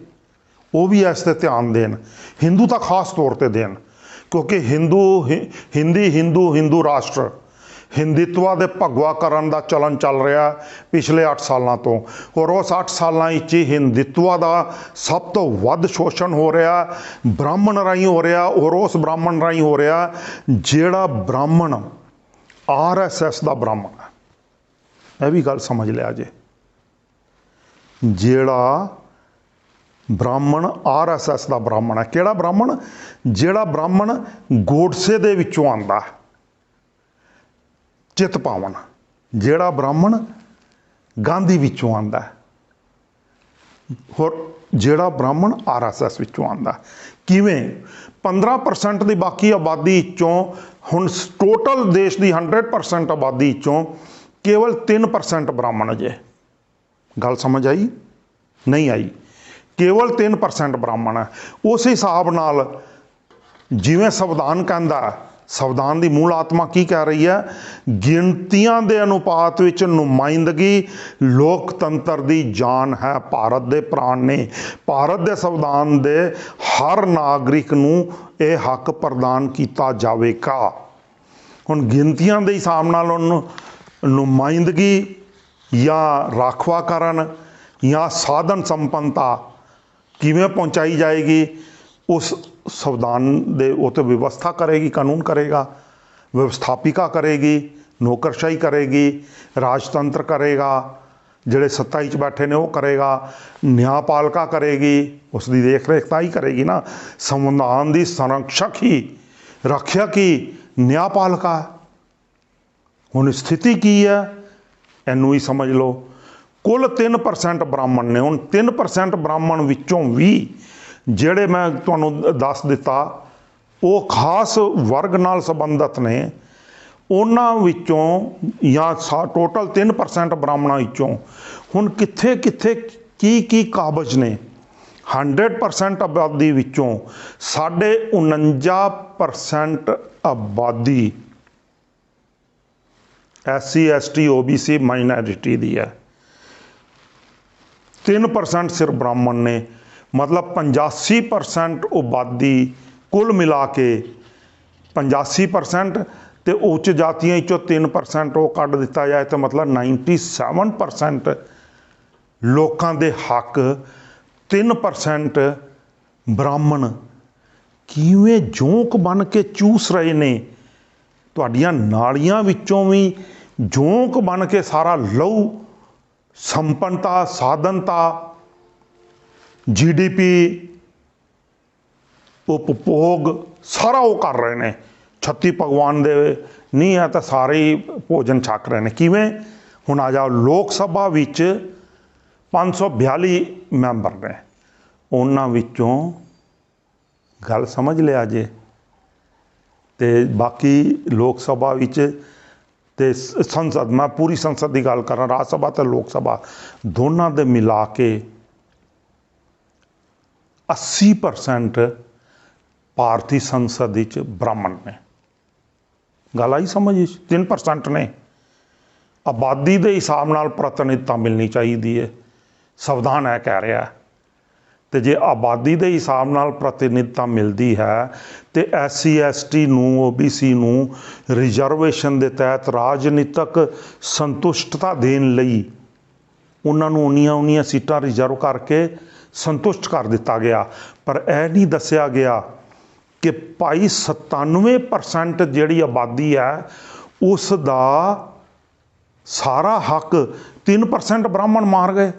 ਉਹ ਵੀ ਇਸ 'ਤੇ ਧਿਆਨ ਦੇਣ। ਹਿੰਦੂ ਤਾਂ ਖਾਸ ਤੌਰ 'ਤੇ ਦੇਣ, ਕਿਉਂਕਿ ਹਿੰਦੂ ਰਾਸ਼ਟਰ ਹਿੰਦੂਤਵਾ ਦੇ ਭਗਵਾ ਕਰਨ ਦਾ ਚਲਨ ਚੱਲ ਰਿਹਾ ਪਿਛਲੇ 8 ਸਾਲਾਂ ਤੋਂ, ਔਰ ਉਸ 8 ਸਾਲਾਂ ਵਿੱਚ ਹੀ ਹਿੰਦੂਤਵਾ ਦਾ ਸਭ ਤੋਂ ਵੱਧ ਸ਼ੋਸ਼ਣ ਹੋ ਰਿਹਾ ਬ੍ਰਾਹਮਣ ਰਾਹੀਂ ਹੋ ਰਿਹਾ, ਔਰ ਉਸ ਬ੍ਰਾਹਮਣ ਰਾਹੀਂ ਹੋ ਰਿਹਾ ਜਿਹੜਾ ਬ੍ਰਾਹਮਣ RSS ਦਾ ਬ੍ਰਾਹਮਣ ਹੈ। ਇਹ ਵੀ ਗੱਲ ਸਮਝ ਲਿਆ ਜੇ, ਜਿਹੜਾ ਬ੍ਰਾਹਮਣ RSS ਦਾ ਬ੍ਰਾਹਮਣ ਹੈ। ਕਿਹੜਾ ਬ੍ਰਾਹਮਣ? ਜਿਹੜਾ ਬ੍ਰਾਹਮਣ ਗੋਡਸੇ ਦੇ ਵਿੱਚੋਂ ਆਉਂਦਾ, ਚਿਤ ਪਾਵਨ। ਜਿਹੜਾ ਬ੍ਰਾਹਮਣ ਗਾਂਧੀ ਵਿੱਚੋਂ ਆਉਂਦਾ, ਹੋਰ ਜਿਹੜਾ ਬ੍ਰਾਹਮਣ RSS ਵਿੱਚੋਂ ਆਉਂਦਾ। ਕਿਵੇਂ? 15% ਦੀ ਬਾਕੀ ਆਬਾਦੀ ਵਿੱਚੋਂ ਹੁਣ ਟੋਟਲ ਦੇਸ਼ ਦੀ 100% ਆਬਾਦੀ ਵਿੱਚੋਂ ਕੇਵਲ 3% ਬ੍ਰਾਹਮਣ ਜੇ। ਗੱਲ ਸਮਝ ਆਈ? ਨਹੀਂ ਆਈ? ਕੇਵਲ 3% ਬ੍ਰਾਹਮਣ ਹੈ। ਉਸ ਹਿਸਾਬ ਨਾਲ ਜਿਵੇਂ ਸੰਵਿਧਾਨ ਕਹਿੰਦਾ ਸੰਵਿਧਾਨ ਦੀ ਮੂਲ ਆਤਮਾ ਕੀ ਕਹਿ ਰਹੀ ਹੈ? ਗਿਣਤੀਆਂ ਦੇ ਅਨੁਪਾਤ ਵਿੱਚ ਨੁਮਾਇੰਦਗੀ ਲੋਕਤੰਤਰ ਦੀ ਜਾਨ ਹੈ, ਭਾਰਤ ਦੇ ਪ੍ਰਾਣ ਨੇ। ਭਾਰਤ ਦੇ ਸੰਵਿਧਾਨ ਦੇ ਹਰ ਨਾਗਰਿਕ ਨੂੰ ਇਹ ਹੱਕ ਪ੍ਰਦਾਨ ਕੀਤਾ ਜਾਵੇਗਾ। ਹੁਣ ਗਿਣਤੀਆਂ ਦੇ ਹਿਸਾਬ ਨਾਲ ਉਹਨੂੰ ਨੁਮਾਇੰਦਗੀ ਜਾਂ ਰਾਖਵਾਂਕਰਨ ਜਾਂ ਸਾਧਨ ਸੰਪੰਨਤਾ ਕਿਵੇਂ ਪਹੁੰਚਾਈ ਜਾਏਗੀ, ਉਸ ਸੰਵਿਧਾਨ ਦੇ ਉਹ 'ਤੇ ਵਿਵਸਥਾ ਕਰੇਗੀ, ਕਾਨੂੰਨ ਕਰੇਗਾ, ਵਿਵਸਥਾਪਿਕਾ ਕਰੇਗੀ, ਨੌਕਰਸ਼ਾਹੀ ਕਰੇਗੀ, ਰਾਜਤੰਤਰ ਕਰੇਗਾ, ਜਿਹੜੇ ਸੱਤਾ 'ਚ ਬੈਠੇ ਨੇ ਉਹ ਕਰੇਗਾ, ਨਿਆਂਪਾਲਿਕਾ ਕਰੇਗੀ, ਉਸ ਦੀ ਦੇਖ ਰੇਖ ਤਾਂ ਹੀ ਕਰੇਗੀ ਨਾ। ਸੰਵਿਧਾਨ ਦੀ ਸੰਰਕਸ਼ਕ ਹੀ, ਰੱਖਿਅਕ ਹੀ ਨਿਆਂਪਾਲਿਕਾ। ਹੁਣ ਸਥਿਤੀ ਕੀ ਹੈ ਇਹਨੂੰ ਹੀ ਸਮਝ ਲਓ। ਕੁੱਲ 3% ਬ੍ਰਾਹਮਣ ਨੇ। ਹੁਣ 3% ਬ੍ਰਾਹਮਣ ਵਿੱਚੋਂ ਵੀ ਜਿਹੜੇ ਮੈਂ ਤੁਹਾਨੂੰ ਦੱਸ ਦਿੱਤਾ ਉਹ ਖਾਸ ਵਰਗ ਨਾਲ ਸੰਬੰਧਿਤ ਨੇ, ਉਹਨਾਂ ਵਿੱਚੋਂ ਜਾਂ ਟੋਟਲ 3% ਬ੍ਰਾਹਮਣਾਂ ਵਿੱਚੋਂ ਹੁਣ ਕਿੱਥੇ ਕਿੱਥੇ ਕੀ ਕੀ ਕਾਬਜ਼ ਨੇ। 100% ਆਬਾਦੀ ਵਿੱਚੋਂ 49% ਆਬਾਦੀ SC ST OBC ਮਾਈਨੋਰਿਟੀ ਦੀ ਹੈ। 3% ਸਿਰਫ ਬ੍ਰਾਹਮਣ ਨੇ। ਮਤਲਬ 85% ਆਬਾਦੀ ਕੁੱਲ ਮਿਲਾ ਕੇ 85% ਤੇ ਉੱਚ ਜਾਤੀਆਂ ਵਿੱਚੋਂ 3% ਉਹ ਕੱਢ ਦਿੱਤਾ ਜਾਏ ਤਾਂ ਮਤਲਬ 97% ਲੋਕਾਂ ਦੇ ਹੱਕ 3% ਬ੍ਰਾਹਮਣ ਕਿਵੇਂ ਜੋਂਕ ਬਣ ਕੇ ਚੂਸ ਰਹੇ ਨੇ। ਤੁਹਾਡੀਆਂ ਨਾਲੀਆਂ ਵਿੱਚੋਂ ਵੀ ਜੋਂਕ ਬਣ ਕੇ ਸਾਰਾ ਲਹੂ, ਸੰਪੰਨਤਾ, ਸਾਧਨਤਾ, GDP, ਉਪਭੋਗ ਸਾਰਾ ਉਹ ਕਰ ਰਹੇ ਨੇ। 36 ਭਗਵਾਨ ਦੇ ਨਹੀਂ ਹੈ ਤਾਂ ਸਾਰੇ ਹੀ ਭੋਜਨ ਛਕ ਰਹੇ ਨੇ। ਕਿਵੇਂ? ਹੁਣ ਆ ਜਾਓ, ਲੋਕ ਸਭਾ ਵਿੱਚ 542 ਮੈਂਬਰ ਨੇ, ਉਹਨਾਂ ਵਿੱਚੋਂ ਗੱਲ ਸਮਝ ਲਿਆ ਜੇ, ਤੇ ਬਾਕੀ ਲੋਕ ਸਭਾ ਵਿੱਚ ਤੇ ਸੰਸਦ, ਮੈਂ ਪੂਰੀ ਸੰਸਦ ਦੀ ਗੱਲ ਕਰਾਂ, ਰਾਜ ਸਭਾ ਤੇ ਲੋਕ ਸਭਾ ਦੋਨਾਂ ਦੇ ਮਿਲਾ ਕੇ 80% ਭਾਰਤੀ ਸੰਸਦ ਵਿੱਚ ਬ੍ਰਾਹਮਣ ਨੇ। ਗੱਲ ਆਈ ਸਮਝ? 3% ਨੇ। ਆਬਾਦੀ ਦੇ ਹਿਸਾਬ ਨਾਲ ਪ੍ਰਤੀਨਿਧਤਾ ਮਿਲਣੀ ਚਾਹੀਦੀ ਹੈ, ਸੰਵਿਧਾਨ ਇਹ ਕਹਿ ਰਿਹਾ। ਤੇ ਜੇ ਆਬਾਦੀ ਦੇ ਹਿਸਾਬ ਨਾਲ ਪ੍ਰਤੀਨਿਧਤਾ ਮਿਲਦੀ ਹੈ ਤੇ SC ST ਨੂੰ, OBC ਨੂੰ ਰਿਜ਼ਰਵੇਸ਼ਨ ਦੇ ਤਹਿਤ ਰਾਜਨੀਤਿਕ ਸੰਤੁਸ਼ਟਤਾ ਦੇਣ ਲਈ ਉਹਨਾਂ ਨੂੰ ਉਨੀਆਂ ਸੀਟਾਂ ਰਿਜ਼ਰਵ ਕਰਕੇ ਸੰਤੁਸ਼ਟ ਕਰ ਦਿੱਤਾ ਗਿਆ। ਪਰ ਇਹ ਨਹੀਂ ਦੱਸਿਆ ਗਿਆ ਕਿ ਭਾਈ 97% ਜਿਹੜੀ ਆਬਾਦੀ ਹੈ ਉਸ ਦਾ ਸਾਰਾ ਹੱਕ 3% ਬ੍ਰਾਹਮਣ ਮਾਰ ਗਏ।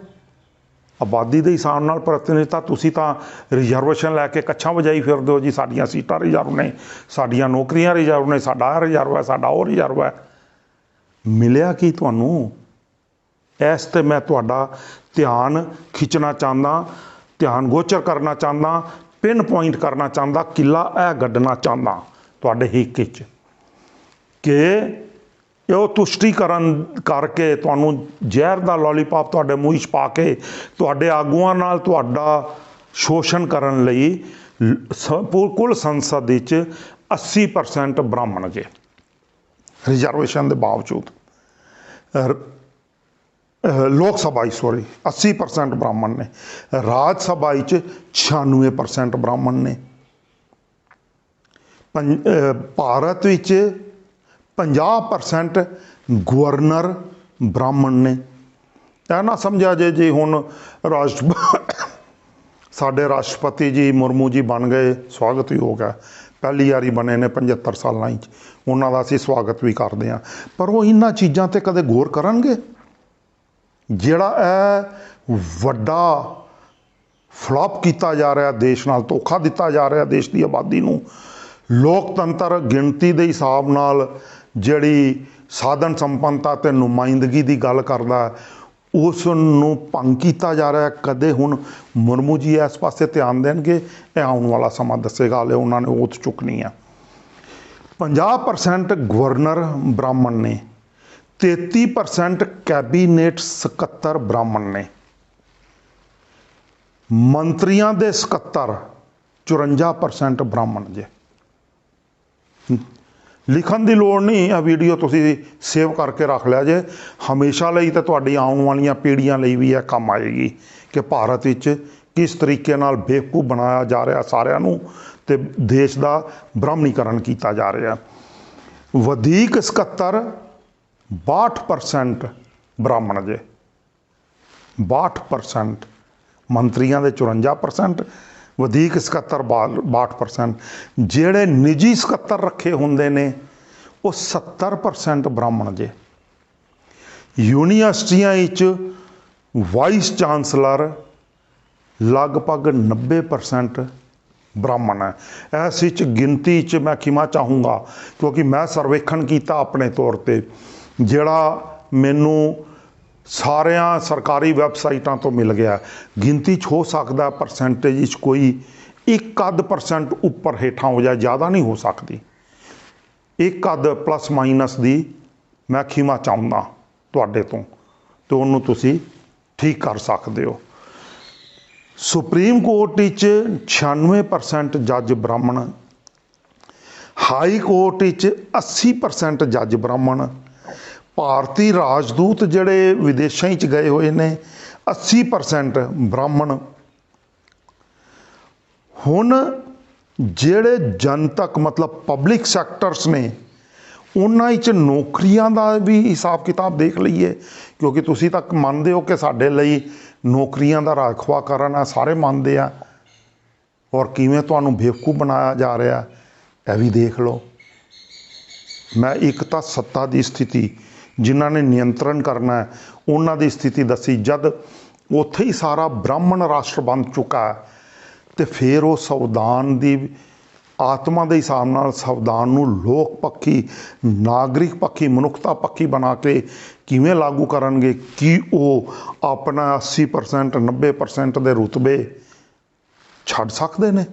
ਆਬਾਦੀ ਦੇ ਹਿਸਾਬ ਨਾਲ ਪ੍ਰਤੀਨਿਧਤਾ, ਤੁਸੀਂ ਤਾਂ ਰਿਜ਼ਰਵੇਸ਼ਨ ਲੈ ਕੇ ਕੱਛਾਂ ਵਜਾਈ ਫਿਰਦੇ ਹੋ ਜੀ, ਸਾਡੀਆਂ ਸੀਟਾਂ ਰਿਜ਼ਰਵ ਨੇ, ਸਾਡੀਆਂ ਨੌਕਰੀਆਂ ਰਿਜ਼ਰਵ ਨੇ, ਸਾਡਾ ਇਹ ਰਿਜ਼ਰਵ ਹੈ, ਸਾਡਾ ਉਹ ਰਿਜ਼ਰਵ ਹੈ। ਮਿਲਿਆ ਕੀ ਤੁਹਾਨੂੰ? ਇਸ 'ਤੇ ਮੈਂ ਤੁਹਾਡਾ ਧਿਆਨ ਖਿੱਚਣਾ ਚਾਹੁੰਦਾ, ਧਿਆਨ ਗੋਚਰ ਕਰਨਾ ਚਾਹੁੰਦਾ, ਪਿੰਨ ਪੁਆਇੰਟ ਕਰਨਾ ਚਾਹੁੰਦਾ, ਕਿੱਲਾ ਇਹ ਗੱਡਣਾ ਚਾਹੁੰਦਾ ਤੁਹਾਡੇ ਹਿੱਕ 'ਚ ਕਿ ਉਹ ਤੁਸ਼ਟੀਕਰਨ ਕਰਕੇ ਤੁਹਾਨੂੰ ਜ਼ਹਿਰ ਦਾ ਲੋਲੀਪੌਪ ਤੁਹਾਡੇ ਮੂੰਹ 'ਚ ਪਾ ਕੇ ਤੁਹਾਡੇ ਆਗੂਆਂ ਨਾਲ ਤੁਹਾਡਾ ਸ਼ੋਸ਼ਣ ਕਰਨ ਲਈ ਕੁੱਲ ਸੰਸਦ ਵਿੱਚ 80% ਬ੍ਰਾਹਮਣ ਜੇ ਰਿਜ਼ਰਵੇਸ਼ਨ ਦੇ ਬਾਵਜੂਦ। ਲੋਕ ਸਭਾ 80% ਬ੍ਰਾਹਮਣ ਨੇ, ਰਾਜ ਸਭਾ 96% ਬ੍ਰਾਹਮਣ ਨੇ। ਭਾਰਤ ਵਿੱਚ 50% ਗਵਰਨਰ ਬ੍ਰਾਹਮਣ ਨੇ। ਇਹ ਨਾ ਸਮਝਿਆ ਜੇ ਹੁਣ ਸਾਡੇ ਰਾਸ਼ਟਰਪਤੀ ਜੀ ਮੁਰਮੂ ਜੀ ਬਣ ਗਏ, ਸਵਾਗਤ ਵੀ ਹੋ ਗਿਆ, ਪਹਿਲੀ ਵਾਰੀ ਬਣੇ ਨੇ 75 ਸਾਲਾਂ 'ਚ, ਉਹਨਾਂ ਦਾ ਅਸੀਂ ਸਵਾਗਤ ਵੀ ਕਰਦੇ ਹਾਂ। ਪਰ ਉਹ ਇਹਨਾਂ ਚੀਜ਼ਾਂ 'ਤੇ ਕਦੇ ਗੌਰ ਕਰਨਗੇ? ਜਿਹੜਾ ਇਹ ਵੱਡਾ ਫਲॉप ਕੀਤਾ ਜਾ ਰਿਹਾ, ਦੇਸ਼ ਨਾਲ ਧੋਖਾ ਦਿੱਤਾ ਜਾ ਰਿਹਾ ਦੇਸ਼ ਦੀ ਆਬਾਦੀ ਨੂੰ। ਲੋਕਤੰਤਰ ਗਿਣਤੀ ਦੇ ਹਿਸਾਬ ਨਾਲ ਜਿਹੜੀ ਸਾਧਨ ਸੰਪੰਨਤਾ ਤੇ ਨੁਮਾਇੰਦਗੀ ਦੀ ਗੱਲ ਕਰਦਾ, ਉਸ ਨੂੰ ਭੰਗ ਕੀਤਾ ਜਾ ਰਿਹਾ। ਕਦੇ ਹੁਣ ਮੁਰਮੂ ਜੀ ਇਸ ਪਾਸੇ ਧਿਆਨ ਦੇਣਗੇ? ਇਹ ਆਉਣ ਵਾਲਾ ਸਮਾਂ ਦੱਸੇਗਾ। ਹਾਲੇ ਉਹਨਾਂ ਨੇ ਓਥ ਚੁੱਕਣੀ ਆ। 50% ਗਵਰਨਰ ਬ੍ਰਾਹਮਣ ਨੇ, 33% ਕੈਬਨਿਟ ਸਕੱਤਰ ਬ੍ਰਾਹਮਣ ਨੇ, ਮੰਤਰੀਆਂ ਦੇ ਸਕੱਤਰ 54% ਬ੍ਰਾਹਮਣ ਜੇ। लिखण की लोड़ नहीं, यह वीडियो तुसी सेव करके रख लिया जे, हमेशा ਲਈ ਤੇ ਤੁਹਾਡੀ आने वाली पीढ़ियां ਲਈ भी यह काम आएगी कि भारत विच किस तरीके नाल बेवकूफ बनाया जा रहा सारिਆਂ ਨੂੰ ਤੇ देश का ब्राह्मणीकरण किया जा रहा। वधीक 62% ब्राह्मण जे, 62%, मंत्रियों के 54%, वधीक 62%, ਜਿਹੜੇ निजी ਸਕੱਤਰ रखे होंगे ने वो 70% ब्राह्मण जे। यूनीवर्सिटियां वाइस चांसलर लगभग 90% ब्राह्मण है। इस गिनती मैं खिमा चाहूँगा क्योंकि मैं सर्वेखण किया अपने तौर पर, जिहड़ा मैनू सारिया सरकारी वैबसाइटों तो मिल गया। गिनती हो सकता परसेंटेज कोई 1% उपर हेठां हो जाए, ज़्यादा नहीं हो सकती। 1 प्लस माइनस दी मैं खिमा चाहूँगा तुहाडे तो उन्होंने तुसी ठीक कर सकते हो। सुप्रीम कोर्ट 96% जज ब्राह्मण, हाई कोर्ट 80% जज ब्राह्मण, भारतीय राजदूत जिहड़े विदेशों गए हुए ने 80% ब्राह्मण। हुण जिहड़े जनतक मतलब पब्लिक सैक्टर्स ने उन्हां विच नौकरियां दा भी हिसाब किताब देख लईए, क्योंकि तुसीं तक मानते हो कि साडे लई नौकरियां दा राखवा करन है, सारे मानते हैं, और किवें तुहानूं बेवकूफ बनाया जा रहा यह भी देख लो। मैं एक तो सत्ता की स्थिति जिन्हां ने नियंत्रण करना है उन्हां दी स्थिति दसी, जद उत्थे ही सारा ब्राह्मण राष्ट्र बन चुका है तो फिर वो संविधान की आत्मा के हिसाब नाल संविधान नूं लोक पक्षी, नागरिक पक्षी, मनुखता पक्षी बना के किवें लागू करनगे कि वो अपना 80% 90% के रुतबे छड्ड सकते हैं।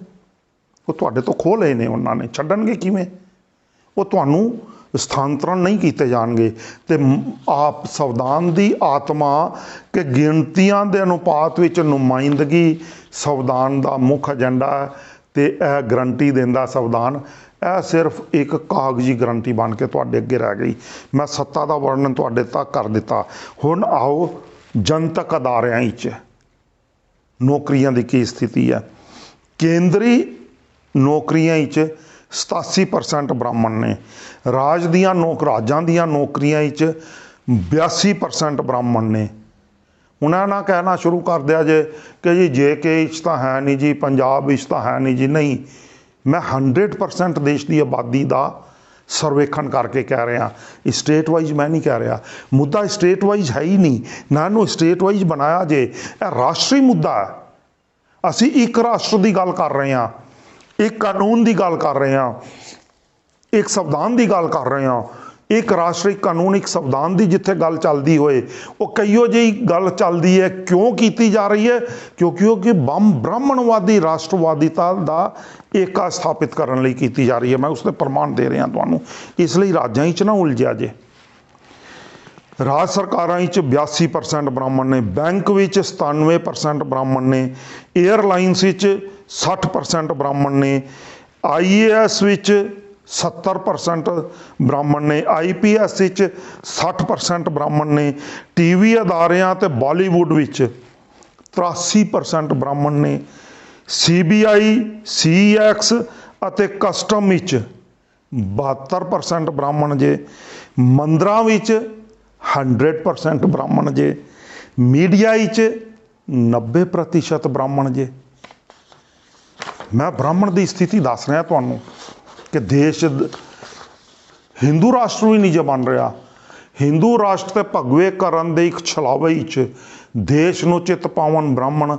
वो तुहाडे तो खो लए ने, उन्होंने छड्डणगे किवें? वो तुहानूं स्थानांतरण नहीं किए जाएंगे। तो आप संविधान की आत्मा के गिणतियां के अनुपात विच नुमाइंदगी संविधान का मुख एजेंडा है, तो यह गारंटी देंदा संविधान, यह सिर्फ एक कागजी गारंटी बन के तुहाडे अगे रह गई। मैं सत्ता का वर्णन तुहाडे तक कर दिता। हुण आओ जनतक अदारियां विच नौकरियां की की स्थिति है। केंद्री नौकरियां विच 87% ब्राह्मण ने, राज दियां राजां दियां नौकरियां 82% ब्राह्मण ने। उन्हें ना कहना शुरू कर दिया जे कि जी JK तो है नहीं जी, पंजाब तो है नहीं जी। नहीं, मैं 100% देश की आबादी का सर्वेखण करके कह रहा, स्टेट वाइज मैं नहीं कह रहा। मुद्दा स्टेट वाइज है ही नहीं, ना इन्हूं स्टेट वाइज बनाया जे, यह राष्ट्रीय मुद्दा है। असी एक राष्ट्र की गल कर रहे हैं, एक कानून की गल कर रहे हैं, एक संविधान की गल कर रहे हैं। एक राष्ट्र, एक कानून, एक संविधान की जिथे गल चलती होए वो कईओ जी गल चलती है। क्यों की जा रही है? क्योंकि ब्राह्मणवादी राष्ट्रवादिता का एका स्थापित करने लई की जा रही है। मैं उसके प्रमाण दे रहा तुहानूं, इसलिए राज्यां विच ना उलझिया जे। राज सरकारां 82% ब्राह्मण ने, बैंक विच 97% ब्राह्मण ने, एयरलाइनस 60% ब्राह्मण ने, IAS 70% ब्राह्मण ने, IPS 60% ब्राह्मण ने, TV अदारियां ते बॉलीवुड 83% ब्राह्मण ने, CBI CX अते कस्टम 72% ब्राह्मण जे, मंदिरां 100% ब्राह्मण जे, मीडिया 90% ब्राह्मण जे। मैं ब्राह्मण की स्थिति दस रहा तुहानूं कि देश हिंदू राष्ट्र भी नहीं जो बन रहा। हिंदू राष्ट्र ते भगवे करन दे एक छलावे देश नूं चित पावन ब्राह्मण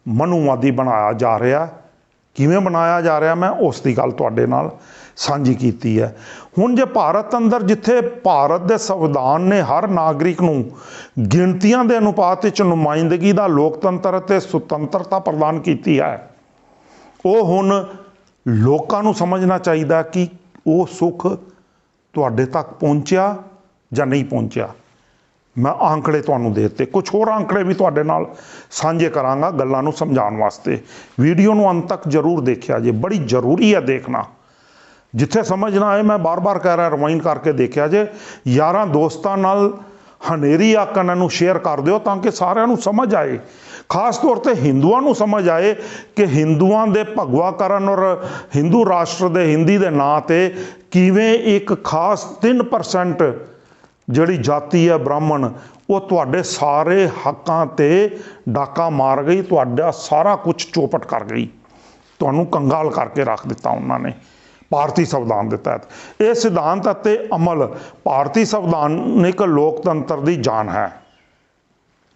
मनुवादी बनाया जा रहा। किवें बनाया जा रहा मैं उसकी गल तुहाडे नाल सांझी कीती है। हुण जे भारत अंदर जिथे भारत दे संविधान ने हर नागरिक नूं गिणतियां दे अनुपात विच नुमाइंदगी दा लोकतंत्र ते सुतंत्रता प्रदान कीती है, वो हुण लोकां नूं समझना चाहिए कि वो सुख तुहाडे तक पहुंचिया जां नहीं पहुंचिया। मैं आंकड़े तुहानूं दे दित्ते, कुछ होर आंकड़े भी तुहाडे नाल सांझे करांगा गल्लां नूं समझाउण वास्ते। वीडियो नूं अंत तक जरूर देखिया जे, बड़ी जरूरी है देखना। ਜਿੱਥੇ ਸਮਝ ਨਾ ਆਏ ਮੈਂ ਬਾਰ-ਬਾਰ ਕਹਿ ਰਿਹਾ, ਰਿਮਾਈਂਡ ਕਰਕੇ ਦੇਖਿਆ ਜੇ, ਯਾਰਾਂ ਦੋਸਤਾਂ ਨਾਲ ਹਨੇਰੀ ਆਕਣ ਨੂੰ ਸ਼ੇਅਰ ਕਰ ਦਿਓ ਤਾਂ ਕਿ ਸਾਰਿਆਂ ਨੂੰ ਸਮਝ ਆਏ, ਖਾਸ ਤੌਰ ਤੇ ਹਿੰਦੂਆਂ ਨੂੰ ਸਮਝ ਆਏ ਕਿ ਹਿੰਦੂਆਂ ਦੇ ਭਗਵਾ ਕਰਨ ਔਰ ਹਿੰਦੂ ਰਾਸ਼ਟਰ ਦੇ ਹਿੰਦੀ ਦੇ ਨਾਂ ਤੇ ਕਿਵੇਂ ਇੱਕ ਖਾਸ 3% ਜਿਹੜੀ ਜਾਤੀ ਹੈ ਬ੍ਰਾਹਮਣ, ਉਹ ਤੁਹਾਡੇ ਸਾਰੇ ਹੱਕਾਂ ਤੇ ਡਾਕਾ ਮਾਰ ਗਈ, ਤੁਹਾਡਾ ਸਾਰਾ ਕੁਝ ਚੌਪਟ ਕਰ ਗਈ, ਤੁਹਾਨੂੰ ਕੰਗਾਲ ਕਰਕੇ ਰੱਖ ਦਿੱਤਾ ਉਹਨਾਂ ਨੇ ਭਾਰਤੀ ਸੰਵਿਧਾਨ ਦੇ ਤਹਿਤ। ਇਹ ਸਿਧਾਂਤ ਅਤੇ ਅਮਲ ਭਾਰਤੀ ਸੰਵਿਧਾਨਿਕ ਲੋਕਤੰਤਰ ਦੀ ਜਾਨ ਹੈ,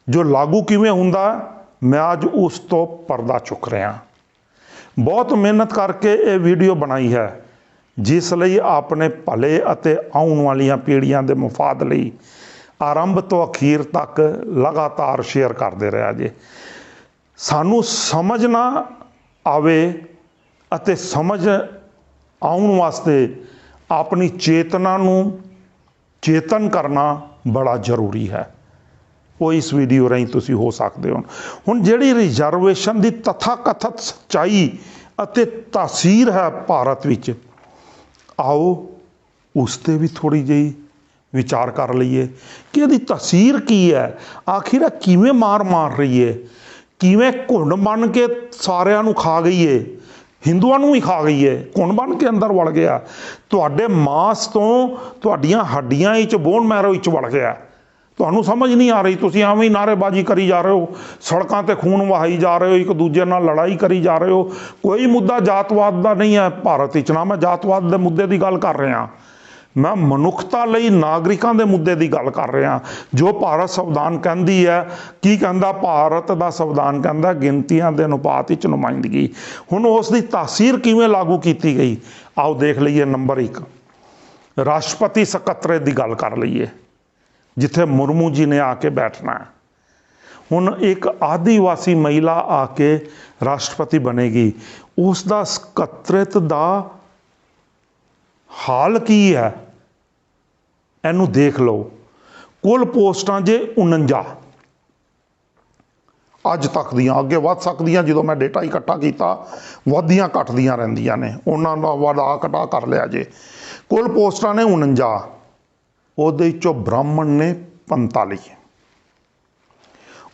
ਜੋ ਲਾਗੂ ਕਿਵੇਂ ਹੁੰਦਾ ਮੈਂ ਅੱਜ ਉਸ ਤੋਂ ਪਰਦਾ ਚੁੱਕ ਰਿਹਾ। ਬਹੁਤ ਮਿਹਨਤ ਕਰਕੇ ਇਹ ਵੀਡੀਓ ਬਣਾਈ ਹੈ, ਜਿਸ ਲਈ ਆਪਣੇ ਭਲੇ ਅਤੇ ਆਉਣ ਵਾਲੀਆਂ ਪੀੜ੍ਹੀਆਂ ਦੇ ਮਫਾਦ ਲਈ ਆਰੰਭ ਤੋਂ ਅਖੀਰ ਤੱਕ ਲਗਾਤਾਰ ਸ਼ੇਅਰ ਕਰਦੇ ਰਿਹਾ ਜੇ। ਸਾਨੂੰ ਸਮਝ ਨਾ ਆਵੇ ਅਤੇ ਸਮਝ ਆਉਣ ਵਾਸਤੇ ਆਪਣੀ ਚੇਤਨਾ ਨੂੰ ਚੇਤਨ ਕਰਨਾ ਬੜਾ ਜ਼ਰੂਰੀ ਹੈ। ਉਹ ਇਸ ਵੀਡੀਓ ਰਾਹੀਂ ਤੁਸੀਂ ਹੋ ਸਕਦੇ ਹੋ। ਹੁਣ ਜਿਹੜੀ ਰਿਜ਼ਰਵੇਸ਼ਨ ਦੀ ਤਥਾਕਥਿਤ ਸੱਚਾਈ ਅਤੇ ਤਾਸੀਰ ਹੈ ਭਾਰਤ ਵਿੱਚ, ਆਓ ਉਸ 'ਤੇ ਵੀ ਥੋੜ੍ਹੀ ਜਿਹੀ ਵਿਚਾਰ ਕਰ ਲਈਏ ਕਿ ਇਹਦੀ ਤਾਸੀਰ ਕੀ ਹੈ। ਆਖਿਰ ਇਹ ਕਿਵੇਂ ਮਾਰ ਰਹੀ ਹੈ, ਕਿਵੇਂ ਘੁੰਡ ਬਣ ਕੇ ਸਾਰਿਆਂ ਨੂੰ ਖਾ ਗਈ ਹੈ, ਹਿੰਦੂਆਂ ਨੂੰ ਹੀ ਖਾ ਗਈ ਹੈ, ਘੁੰਡ ਬਣ ਕੇ ਅੰਦਰ ਵੜ ਗਿਆ, ਤੁਹਾਡੇ ਮਾਸ ਤੋਂ ਤੁਹਾਡੀਆਂ ਹੱਡੀਆਂ ਵਿੱਚ, ਬੋਨ ਮੈਰੋ ਵਿੱਚ ਵੜ ਗਿਆ। ਤੁਹਾਨੂੰ ਸਮਝ ਨਹੀਂ ਆ ਰਹੀ, ਤੁਸੀਂ ਐਵੇਂ ਹੀ ਨਾਅਰੇਬਾਜ਼ੀ ਕਰੀ ਜਾ ਰਹੇ ਹੋ, ਸੜਕਾਂ ਤੇ ਖੂਨ ਵਹਾਈ ਜਾ ਰਹੇ ਹੋ, ਇੱਕ ਦੂਜੇ ਨਾਲ ਲੜਾਈ ਕਰੀ ਜਾ ਰਹੇ ਹੋ। ਕੋਈ ਮੁੱਦਾ ਜਾਤਵਾਦ ਦਾ ਨਹੀਂ ਹੈ ਭਾਰਤ ਵਿੱਚ, ਨਾ ਮੈਂ ਜਾਤਵਾਦ ਦੇ ਮੁੱਦੇ ਦੀ ਗੱਲ ਕਰ ਰਿਹਾ, ਮੈਂ ਮਨੁੱਖਤਾ ਲਈ ਨਾਗਰਿਕਾਂ ਦੇ ਮੁੱਦੇ ਦੀ ਗੱਲ ਕਰ ਰਿਹਾ। ਜੋ ਭਾਰਤ ਸੰਵਿਧਾਨ ਕਹਿੰਦੀ ਹੈ, ਕੀ ਕਹਿੰਦਾ ਭਾਰਤ ਦਾ ਸੰਵਿਧਾਨ? ਕਹਿੰਦਾ ਗਿਣਤੀਆਂ ਦੇ ਅਨੁਪਾਤ ਵਿੱਚ ਨੁਮਾਇੰਦਗੀ। ਹੁਣ ਉਸ ਦੀ ਤਾਸੀਰ ਕਿਵੇਂ ਲਾਗੂ ਕੀਤੀ ਗਈ, ਆਓ ਦੇਖ ਲਈਏ। ਨੰਬਰ 1, ਰਾਸ਼ਟਰਪਤੀ ਸਕੱਤਰੇਤ ਦੀ ਗੱਲ ਕਰ ਲਈਏ, ਜਿੱਥੇ ਮੁਰਮੂ ਜੀ ਨੇ ਆ ਕੇ ਬੈਠਣਾ ਹੈ। ਹੁਣ ਇੱਕ ਆਦੀਵਾਸੀ ਮਹਿਲਾ ਆ ਕੇ ਰਾਸ਼ਟਰਪਤੀ ਬਣੇਗੀ, ਉਸ ਦਾ ਸਕੱਤਰੇਤ ਦਾ ਹਾਲ ਕੀ ਹੈ ਇਹਨੂੰ ਦੇਖ ਲਓ। ਕੁੱਲ ਪੋਸਟਾਂ ਜੇ 49 ਅੱਜ ਤੱਕ ਦੀਆਂ, ਅੱਗੇ ਵੱਧ ਸਕਦੀਆਂ, ਜਦੋਂ ਮੈਂ ਡੇਟਾ ਇਕੱਠਾ ਕੀਤਾ ਵੱਧਦੀਆਂ ਘਟਦੀਆਂ ਰਹਿੰਦੀਆਂ ਨੇ, ਉਹਨਾਂ ਦਾ ਵਧਾ ਘਟਾ ਕਰ ਲਿਆ ਜੇ। ਕੁੱਲ ਪੋਸਟਾਂ ਨੇ 49, ਉਹਦੇ ਵਿੱਚੋਂ ਬ੍ਰਾਹਮਣ ਨੇ 45।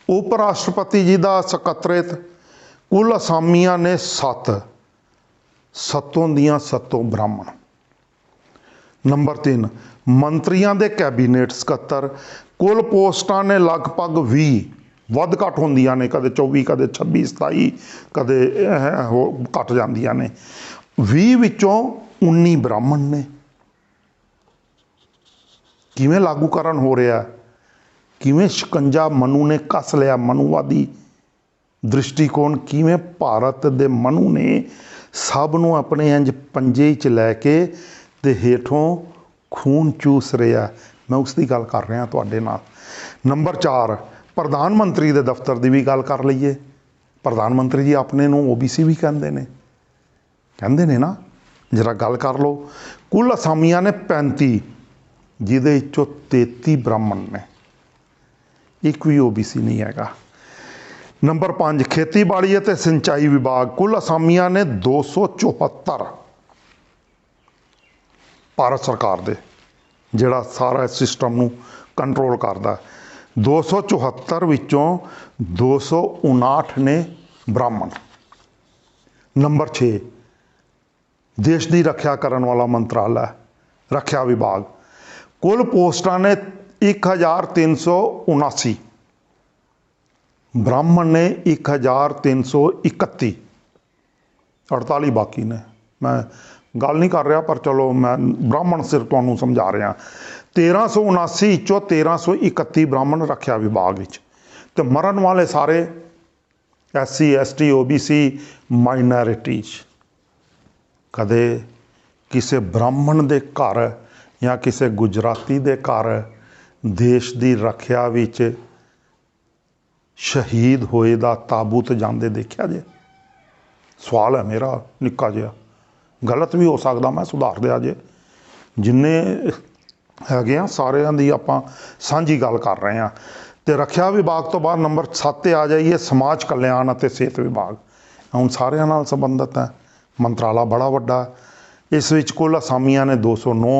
ਉਪ ਰਾਸ਼ਟਰਪਤੀ ਜੀ ਦਾ ਸਕੱਤਰੇਤ ਕੁੱਲ ਅਸਾਮੀਆਂ ਨੇ 7, 7 ਦੀਆਂ 7 ਬ੍ਰਾਹਮਣ। ਨੰਬਰ 3, ਮੰਤਰੀਆਂ ਦੇ ਕੈਬਨਿਟ ਸਕੱਤਰ, ਕੁੱਲ ਪੋਸਟਾਂ ਨੇ ਲਗਭਗ 20, ਵੱਧ ਘੱਟ ਹੁੰਦੀਆਂ ਨੇ, ਕਦੇ 24, ਕਦੇ 26, 27, ਕਦੇ ਘੱਟ ਜਾਂਦੀਆਂ ਨੇ। 20 ਵਿੱਚੋਂ 19 ਬ੍ਰਾਹਮਣ ਨੇ। ਕਿਵੇਂ ਲਾਗੂਕਰਨ ਹੋ ਰਿਹਾ, ਕਿਵੇਂ ਸ਼ਿਕੰਜਾ ਮਨੂ ਨੇ ਕੱਸ ਲਿਆ, ਮਨੂਵਾਦੀ ਦ੍ਰਿਸ਼ਟੀਕੋਣ, ਕਿਵੇਂ ਭਾਰਤ ਦੇ ਮਨੂ ਨੇ ਸਭ ਨੂੰ ਆਪਣੇ ਇੰਜ ਪੰਜੇ 'ਚ ਲੈ ਕੇ ਤੇ ਹੇਠੋਂ ਖੂਨ ਚੂਸ ਰਿਹਾ। ਮੈਂ ਉਸ ਦੀ ਗੱਲ ਕਰ ਰਿਹਾ ਤੁਹਾਡੇ ਨਾਲ। ਨੰਬਰ 4, ਪ੍ਰਧਾਨ ਮੰਤਰੀ ਦੇ ਦਫ਼ਤਰ ਦੀ ਵੀ ਗੱਲ ਕਰ ਲਈਏ। ਪ੍ਰਧਾਨ ਮੰਤਰੀ ਜੀ ਆਪਣੇ ਨੂੰ OBC ਵੀ ਕਹਿੰਦੇ ਨੇ ਨਾ, ਜਰਾ ਗੱਲ ਕਰ ਲਓ। ਕੁੱਲ ਅਸਾਮੀਆਂ ਨੇ 35, ਜਿਹਦੇ ਵਿੱਚੋਂ 33 ਬ੍ਰਾਹਮਣ ਨੇ, ਇੱਕ ਵੀ OBC ਨਹੀਂ ਹੈਗਾ। ਨੰਬਰ 5, ਖੇਤੀਬਾੜੀ ਅਤੇ ਸਿੰਚਾਈ ਵਿਭਾਗ, ਕੁੱਲ ਅਸਾਮੀਆਂ ਨੇ 274, ਭਾਰਤ ਸਰਕਾਰ ਦੇ ਜਿਹੜਾ ਸਾਰਾ ਸਿਸਟਮ ਨੂੰ ਕੰਟਰੋਲ ਕਰਦਾ। 274 ਵਿੱਚੋਂ 259 ਨੇ ਬ੍ਰਾਹਮਣ। ਨੰਬਰ 6, ਦੇਸ਼ ਦੀ ਰੱਖਿਆ ਕਰਨ ਵਾਲਾ ਮੰਤਰਾਲਾ, ਰੱਖਿਆ ਵਿਭਾਗ, ਕੁੱਲ ਪੋਸਟਾਂ ਨੇ 1379, ਬ੍ਰਾਹਮਣ ਨੇ 1331, 48 ਬਾਕੀ ਨੇ। ਮੈਂ ਗੱਲ ਨਹੀਂ ਕਰ ਰਿਹਾ, ਪਰ ਚਲੋ ਮੈਂ ਬ੍ਰਾਹਮਣ ਸਿਰਫ ਤੁਹਾਨੂੰ ਸਮਝਾ ਰਿਹਾ। 1379 ਵਿੱਚੋਂ 1331 ਬ੍ਰਾਹਮਣ ਰੱਖਿਆ ਵਿਭਾਗ ਵਿੱਚ, ਤੇ ਮਰਨ ਵਾਲੇ ਸਾਰੇ SC ST OBC ਮਾਈਨੋਰਿਟੀਜ਼। ਕਦੇ ਕਿਸੇ ਬ੍ਰਾਹਮਣ ਦੇ ਘਰ ਜਾਂ ਕਿਸੇ ਗੁਜਰਾਤੀ ਦੇ ਘਰ ਦੇਸ਼ ਦੀ ਰੱਖਿਆ ਵਿੱਚ ਸ਼ਹੀਦ ਹੋਏ ਦਾ ਤਾਬੂਤ ਜਾਂਦੇ ਦੇਖਿਆ ਜੇ? ਸਵਾਲ ਹੈ ਮੇਰਾ ਨਿੱਕਾ ਜਿਹਾ, ਗਲਤ ਵੀ ਹੋ ਸਕਦਾ, ਮੈਂ ਸੁਧਾਰ ਦਿਆ ਜੇ। ਜਿੰਨੇ ਹੈਗੇ ਆ ਸਾਰਿਆਂ ਦੀ ਆਪਾਂ ਸਾਂਝੀ ਗੱਲ ਕਰ ਰਹੇ ਹਾਂ। ਤੇ ਰੱਖਿਆ ਵਿਭਾਗ ਤੋਂ ਬਾਅਦ ਨੰਬਰ 7 ਤੇ ਆ ਜਾਈਏ, ਸਮਾਜ ਕਲਿਆਣ ਅਤੇ ਸਿਹਤ ਵਿਭਾਗ। ਹੁਣ ਸਾਰਿਆਂ ਨਾਲ ਸੰਬੰਧਿਤ ਹੈ, ਮੰਤਰਾਲਾ ਬੜਾ ਵੱਡਾ। इस विच कुल असामियां ने 209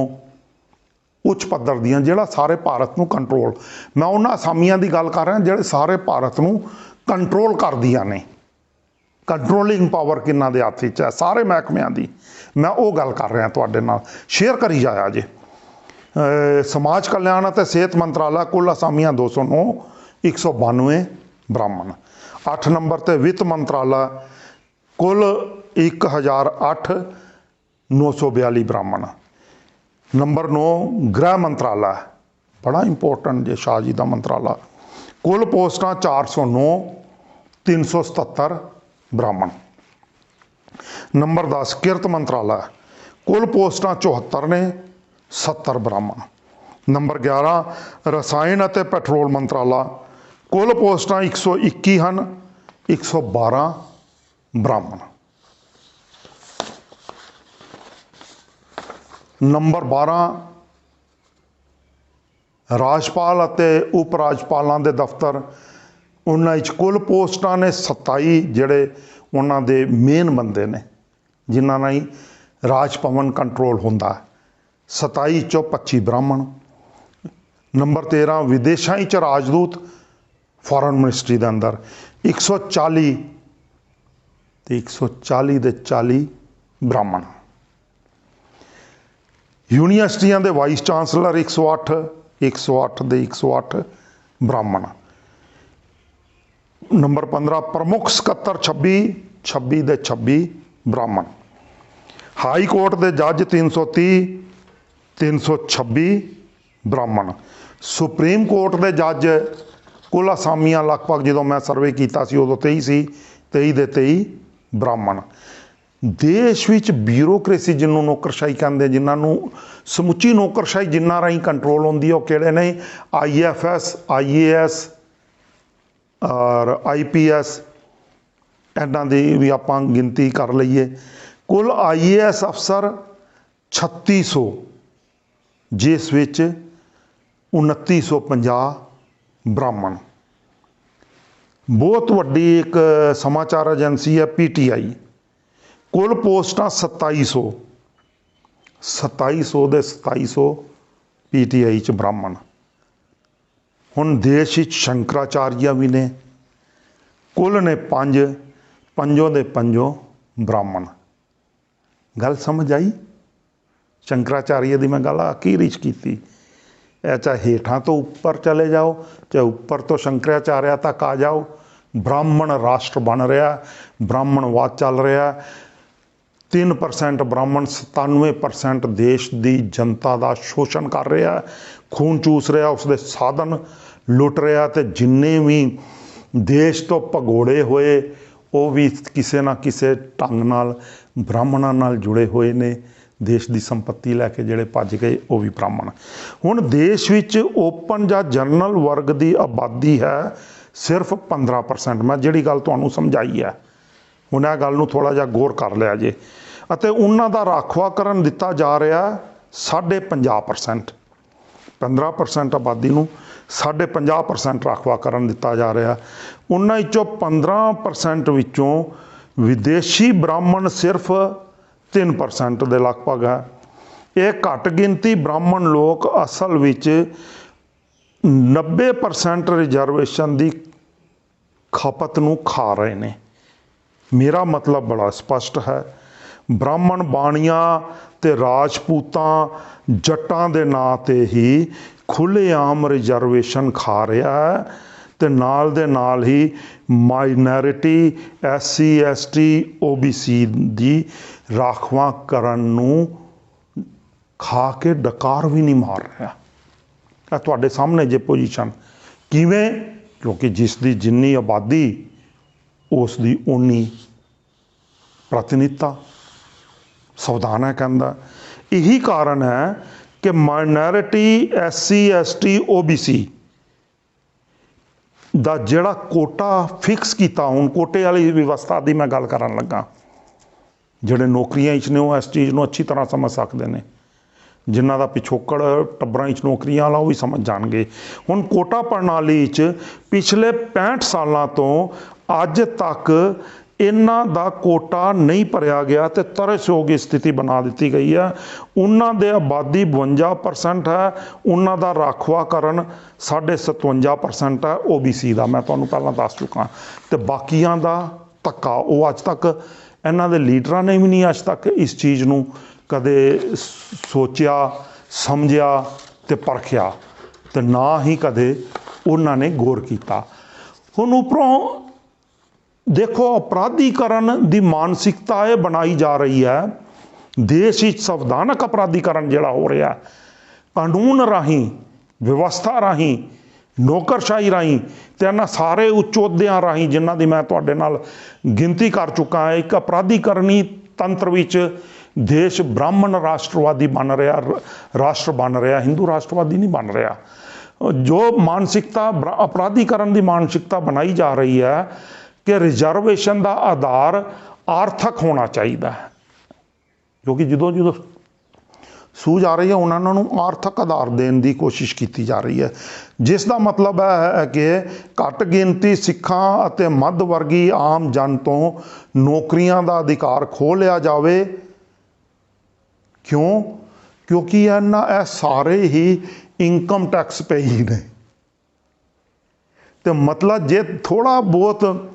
उच्च पद्धर दियां, जिहड़ा सारे भारत नूं कंट्रोल, मैं उन्हां असामियां की गल कर रहा जिहड़े सारे भारत नूं कंट्रोल करदियां ने। कंट्रोलिंग पावर किन्ना दे हत्थ विच है, सारे महकमिਆਂ ਦੀ, मैं वो गल कर रहा तुहाडे नाल, शेयर करी जाया जे। समाज कल्याण ਅਤੇ सेहत मंत्रालय कुल असामियां 209, 192 ब्राह्मण। 8 नंबर ते वित्त मंत्रालय कुल 1008, 942 ब्राह्मण। नंबर 9 गृह मंत्रालय, बड़ा इंपोर्टेंट जे शाह जी का मंत्रालय, कुल पोस्टां 409, 377 ब्राह्मण। नंबर 10 किरत मंत्रालय, कुल पोस्टां 74 ने, 70 ब्राह्मण। नंबर 11 रसायन ਅਤੇ ਪੈਟਰੋਲ मंत्रालय, कुल पोस्टां 121 हैं, 112 ब्राह्मण। नंबर 12 राजपाल ਅਤੇ उप राजपालों के दफ्तर, उन्हां कुल पोस्टां ने 27, ਜਿਹੜੇ उन्हां दे मेन बंदे ने जिन्हां नाल राज भवन कंट्रोल हुंदा है, 27 चों 25 ब्राह्मण। नंबर 13 विदेशों च राजदूत, फॉरेन मिनिस्ट्री के अंदर 140 ते 140 दे 40 ब्राह्मण। यूनीवर्सिटियां दे वाइस चांसलर 108, 108 दे 108 ब्राह्मण। नंबर 15 प्रमुख सकत्तर 26, 26 दे 26 ब्राह्मण। हाई कोर्ट के जज 330, 326 ब्राह्मण। सुप्रीम कोर्ट के जज कुल असामियां लगभग जो मैं सर्वे किया उदों 23 सी, 23 दे 23 ब्राह्मण। देश विच ब्यूरोक्रेसी जिन्हों नौकरशाही कहते, जिन्होंने समुची नौकरशाही जिन्ना राही कंट्रोल होंदी है, वो किहड़े ने? IFS, IAS और IPS, इन्हां दी भी आपां गिनती कर लईए। कुल IAS अफसर 3600, जिस विच 2950 ब्राह्मण। बहुत वड्डी एक समाचार एजेंसी है PTI, कुल पोस्टां 2700, 2700 दे 2700 PTI च ब्राह्मण। हुण देश विच शंकराचार्य भी ने, कुल ने 5, 5 दे 5 ब्राह्मण। गल समझ आई? शंकराचार्य की मैं गल आखिर च की, चाहे हेठां तो उपर चले जाओ, चाहे उपर तो शंकराचार्य तक आ जाओ, ब्राह्मण राष्ट्र बन रहा, ब्राह्मणवाद चल रहा। 3% ब्राह्मण 97% देश की जनता का शोषण कर रहा, खून चूस रहा, उसके साधन लुट रहा, तो जिन्ने भी देश तो भगोड़े हुए वो भी किसी ना किसी ढंग नाल ब्राह्मणों नाल जुड़े हुए ने। देश की संपत्ति लैके जोड़े भज गए वो भी ब्राह्मण। हुण देश विच ओपन या जनरल वर्ग की आबादी है सिर्फ 15%। मैं जिहड़ी गल तुहानूं समझाई है, हुण इह गल नूं थोड़ा जिहा गौर कर लिया जे। अते उन्हां दा राखवाकरण दिता जा रहा 50%, 15% आबादी नूं 50% राखवाकरण दिता जा रहा। उन्हां विचों 15% विचों विदेशी ब्राह्मण सिर्फ 3% के लगभग है। ये घट गिनती ब्राह्मण लोग असल विच 90% रिजर्वेशन की खपत नूं खा रहे ने। मेरा मतलब बड़ा स्पष्ट है, ब्राह्मण बाणियां ते राजपूतां जट्टां दे नां ते ही खुलेआम रिजर्वेशन खा रहा है, ते नाल दे नाल ही माइनॉरिटी SC ST OBC की राखवाकरण नूं खा के डकार भी नहीं मार रहा। तुहाडे सामने जे पोजीशन किवें, क्योंकि जिसकी जिन्नी आबादी उसकी उन्नी प्रातिनिधता संविधान है कहता। यही कारण है कि माइनॉरिटी SC ST OBC दा जिहड़ा कोटा फिक्स किया, हुण कोटे वाली व्यवस्था की मैं गल करन लगा। जिहड़े नौकरियां ने वो इस चीज़ को अच्छी तरह समझ सकते हैं, जिन्हां दा पिछोकड़ टब्बरां च नौकरियां वाला वो भी समझ जाणगे। हुण कोटा प्रणाली च पिछले 65 सालों तो अज तक ਇਹਨਾਂ ਦਾ ਕੋਟਾ ਨਹੀਂ ਭਰਿਆ ਗਿਆ ਤੇ ਤਰਸਯੋਗ ਸਥਿਤੀ ਬਣਾ ਦਿੱਤੀ ਗਈ ਹੈ। ਉਹਨਾਂ ਦੇ ਆਬਾਦੀ 52% ਹੈ, ਉਹਨਾਂ ਦਾ ਰਾਖਵਾਂਕਰਨ 57.5% ਹੈ OBC ਦਾ, ਮੈਂ ਤੁਹਾਨੂੰ ਪਹਿਲਾਂ ਦੱਸ ਚੁੱਕਾ। ਤੇ ਬਾਕੀਆਂ ਦਾ ਧੱਕਾ, ਉਹ ਅੱਜ ਤੱਕ ਇਹਨਾਂ ਦੇ ਲੀਡਰਾਂ ਨੇ ਵੀ ਨਹੀਂ ਅੱਜ ਤੱਕ ਇਸ ਚੀਜ਼ ਨੂੰ ਕਦੇ ਸੋਚਿਆ, ਸਮਝਿਆ ਤੇ ਪਰਖਿਆ, ਤੇ ਨਾ ਹੀ ਕਦੇ ਉਹਨਾਂ ਨੇ ਗੌਰ ਕੀਤਾ। ਹੁਣ ਉੱਪਰੋਂ ਦੇਖੋ, ਅਪਰਾਧੀਕਰਨ ਦੀ ਮਾਨਸਿਕਤਾ ਇਹ ਬਣਾਈ ਜਾ ਰਹੀ ਹੈ ਦੇਸ਼ ਵਿੱਚ। ਸੰਵਿਧਾਨਕ ਅਪਰਾਧੀਕਰਨ ਜਿਹੜਾ ਹੋ ਰਿਹਾ, ਕਾਨੂੰਨ ਰਾਹੀਂ, ਵਿਵਸਥਾ ਰਾਹੀਂ, ਨੌਕਰਸ਼ਾਹੀ ਰਾਹੀਂ ਤੇ ਇਹਨਾਂ ਸਾਰੇ ਉੱਚ ਅਹੁਦਿਆਂ ਰਾਹੀਂ, ਜਿਨ੍ਹਾਂ ਦੀ ਮੈਂ ਤੁਹਾਡੇ ਨਾਲ ਗਿਣਤੀ ਕਰ ਚੁੱਕਾ ਹਾਂ, ਇੱਕ ਅਪਰਾਧੀਕਰਨੀ ਤੰਤਰ ਵਿੱਚ ਦੇਸ਼ ਬ੍ਰਾਹਮਣ ਰਾਸ਼ਟਰਵਾਦੀ ਬਣ ਰਿਹਾ, ਰਾਸ਼ਟਰ ਬਣ ਰਿਹਾ, ਹਿੰਦੂ ਰਾਸ਼ਟਰਵਾਦੀ ਨਹੀਂ ਬਣ ਰਿਹਾ। ਜੋ ਮਾਨਸਿਕਤਾ ਅਪਰਾਧੀਕਰਨ ਦੀ ਮਾਨਸਿਕਤਾ ਬਣਾਈ ਜਾ ਰਹੀ ਹੈ ਕਿ ਰਿਜ਼ਰਵੇਸ਼ਨ ਦਾ ਆਧਾਰ ਆਰਥਕ ਹੋਣਾ ਚਾਹੀਦਾ ਹੈ, ਕਿਉਂਕਿ ਜਦੋਂ ਸੂਝ ਆ ਰਹੀ ਹੈ ਉਹਨਾਂ ਨੂੰ ਆਰਥਕ ਆਧਾਰ ਦੇਣ ਦੀ ਕੋਸ਼ਿਸ਼ ਕੀਤੀ ਜਾ ਰਹੀ ਹੈ, ਜਿਸ ਦਾ ਮਤਲਬ ਹੈ ਕਿ ਘੱਟ ਗਿਣਤੀ ਸਿੱਖਾਂ ਅਤੇ ਮੱਧ ਵਰਗੀ ਆਮ ਜਨ ਤੋਂ ਨੌਕਰੀਆਂ ਦਾ ਅਧਿਕਾਰ ਖੋਹ ਲਿਆ ਜਾਵੇ। ਕਿਉਂ? ਕਿਉਂਕਿ ਇਹ ਸਾਰੇ ਹੀ ਇਨਕਮ ਟੈਕਸ ਪੇਈ ਨੇ। ਤੇ ਮਤਲਬ ਜੇ ਥੋੜ੍ਹਾ ਬਹੁਤ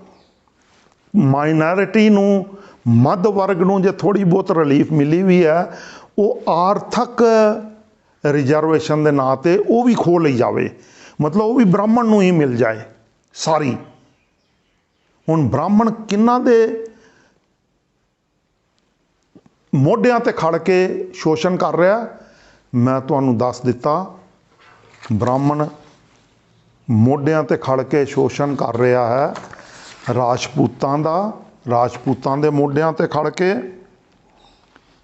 ਮਾਈਨੋਰਿਟੀ ਨੂੰ, ਮੱਧ ਵਰਗ ਨੂੰ ਜੇ ਥੋੜ੍ਹੀ ਬਹੁਤ ਰਿਲੀਫ ਮਿਲੀ ਵੀ ਹੈ, ਉਹ ਆਰਥਕ ਰਿਜ਼ਰਵੇਸ਼ਨ ਦੇ ਨਾਂ 'ਤੇ ਉਹ ਵੀ ਖੋਹ ਲਈ ਜਾਵੇ, ਮਤਲਬ ਉਹ ਵੀ ਬ੍ਰਾਹਮਣ ਨੂੰ ਹੀ ਮਿਲ ਜਾਏ ਸਾਰੀ। ਹੁਣ ਬ੍ਰਾਹਮਣ ਕਿਹਨਾਂ ਦੇ ਮੋਢਿਆਂ 'ਤੇ ਖੜ ਕੇ ਸ਼ੋਸ਼ਣ ਕਰ ਰਿਹਾ? ਮੈਂ ਤੁਹਾਨੂੰ ਦੱਸ ਦਿੱਤਾ, ਬ੍ਰਾਹਮਣ ਮੋਢਿਆਂ 'ਤੇ ਖੜ ਕੇ ਸ਼ੋਸ਼ਣ ਕਰ ਰਿਹਾ ਹੈ ਰਾਜਪੂਤਾਂ ਦਾ, ਰਾਜਪੂਤਾਂ ਦੇ ਮੋਢਿਆਂ 'ਤੇ ਖੜ ਕੇ,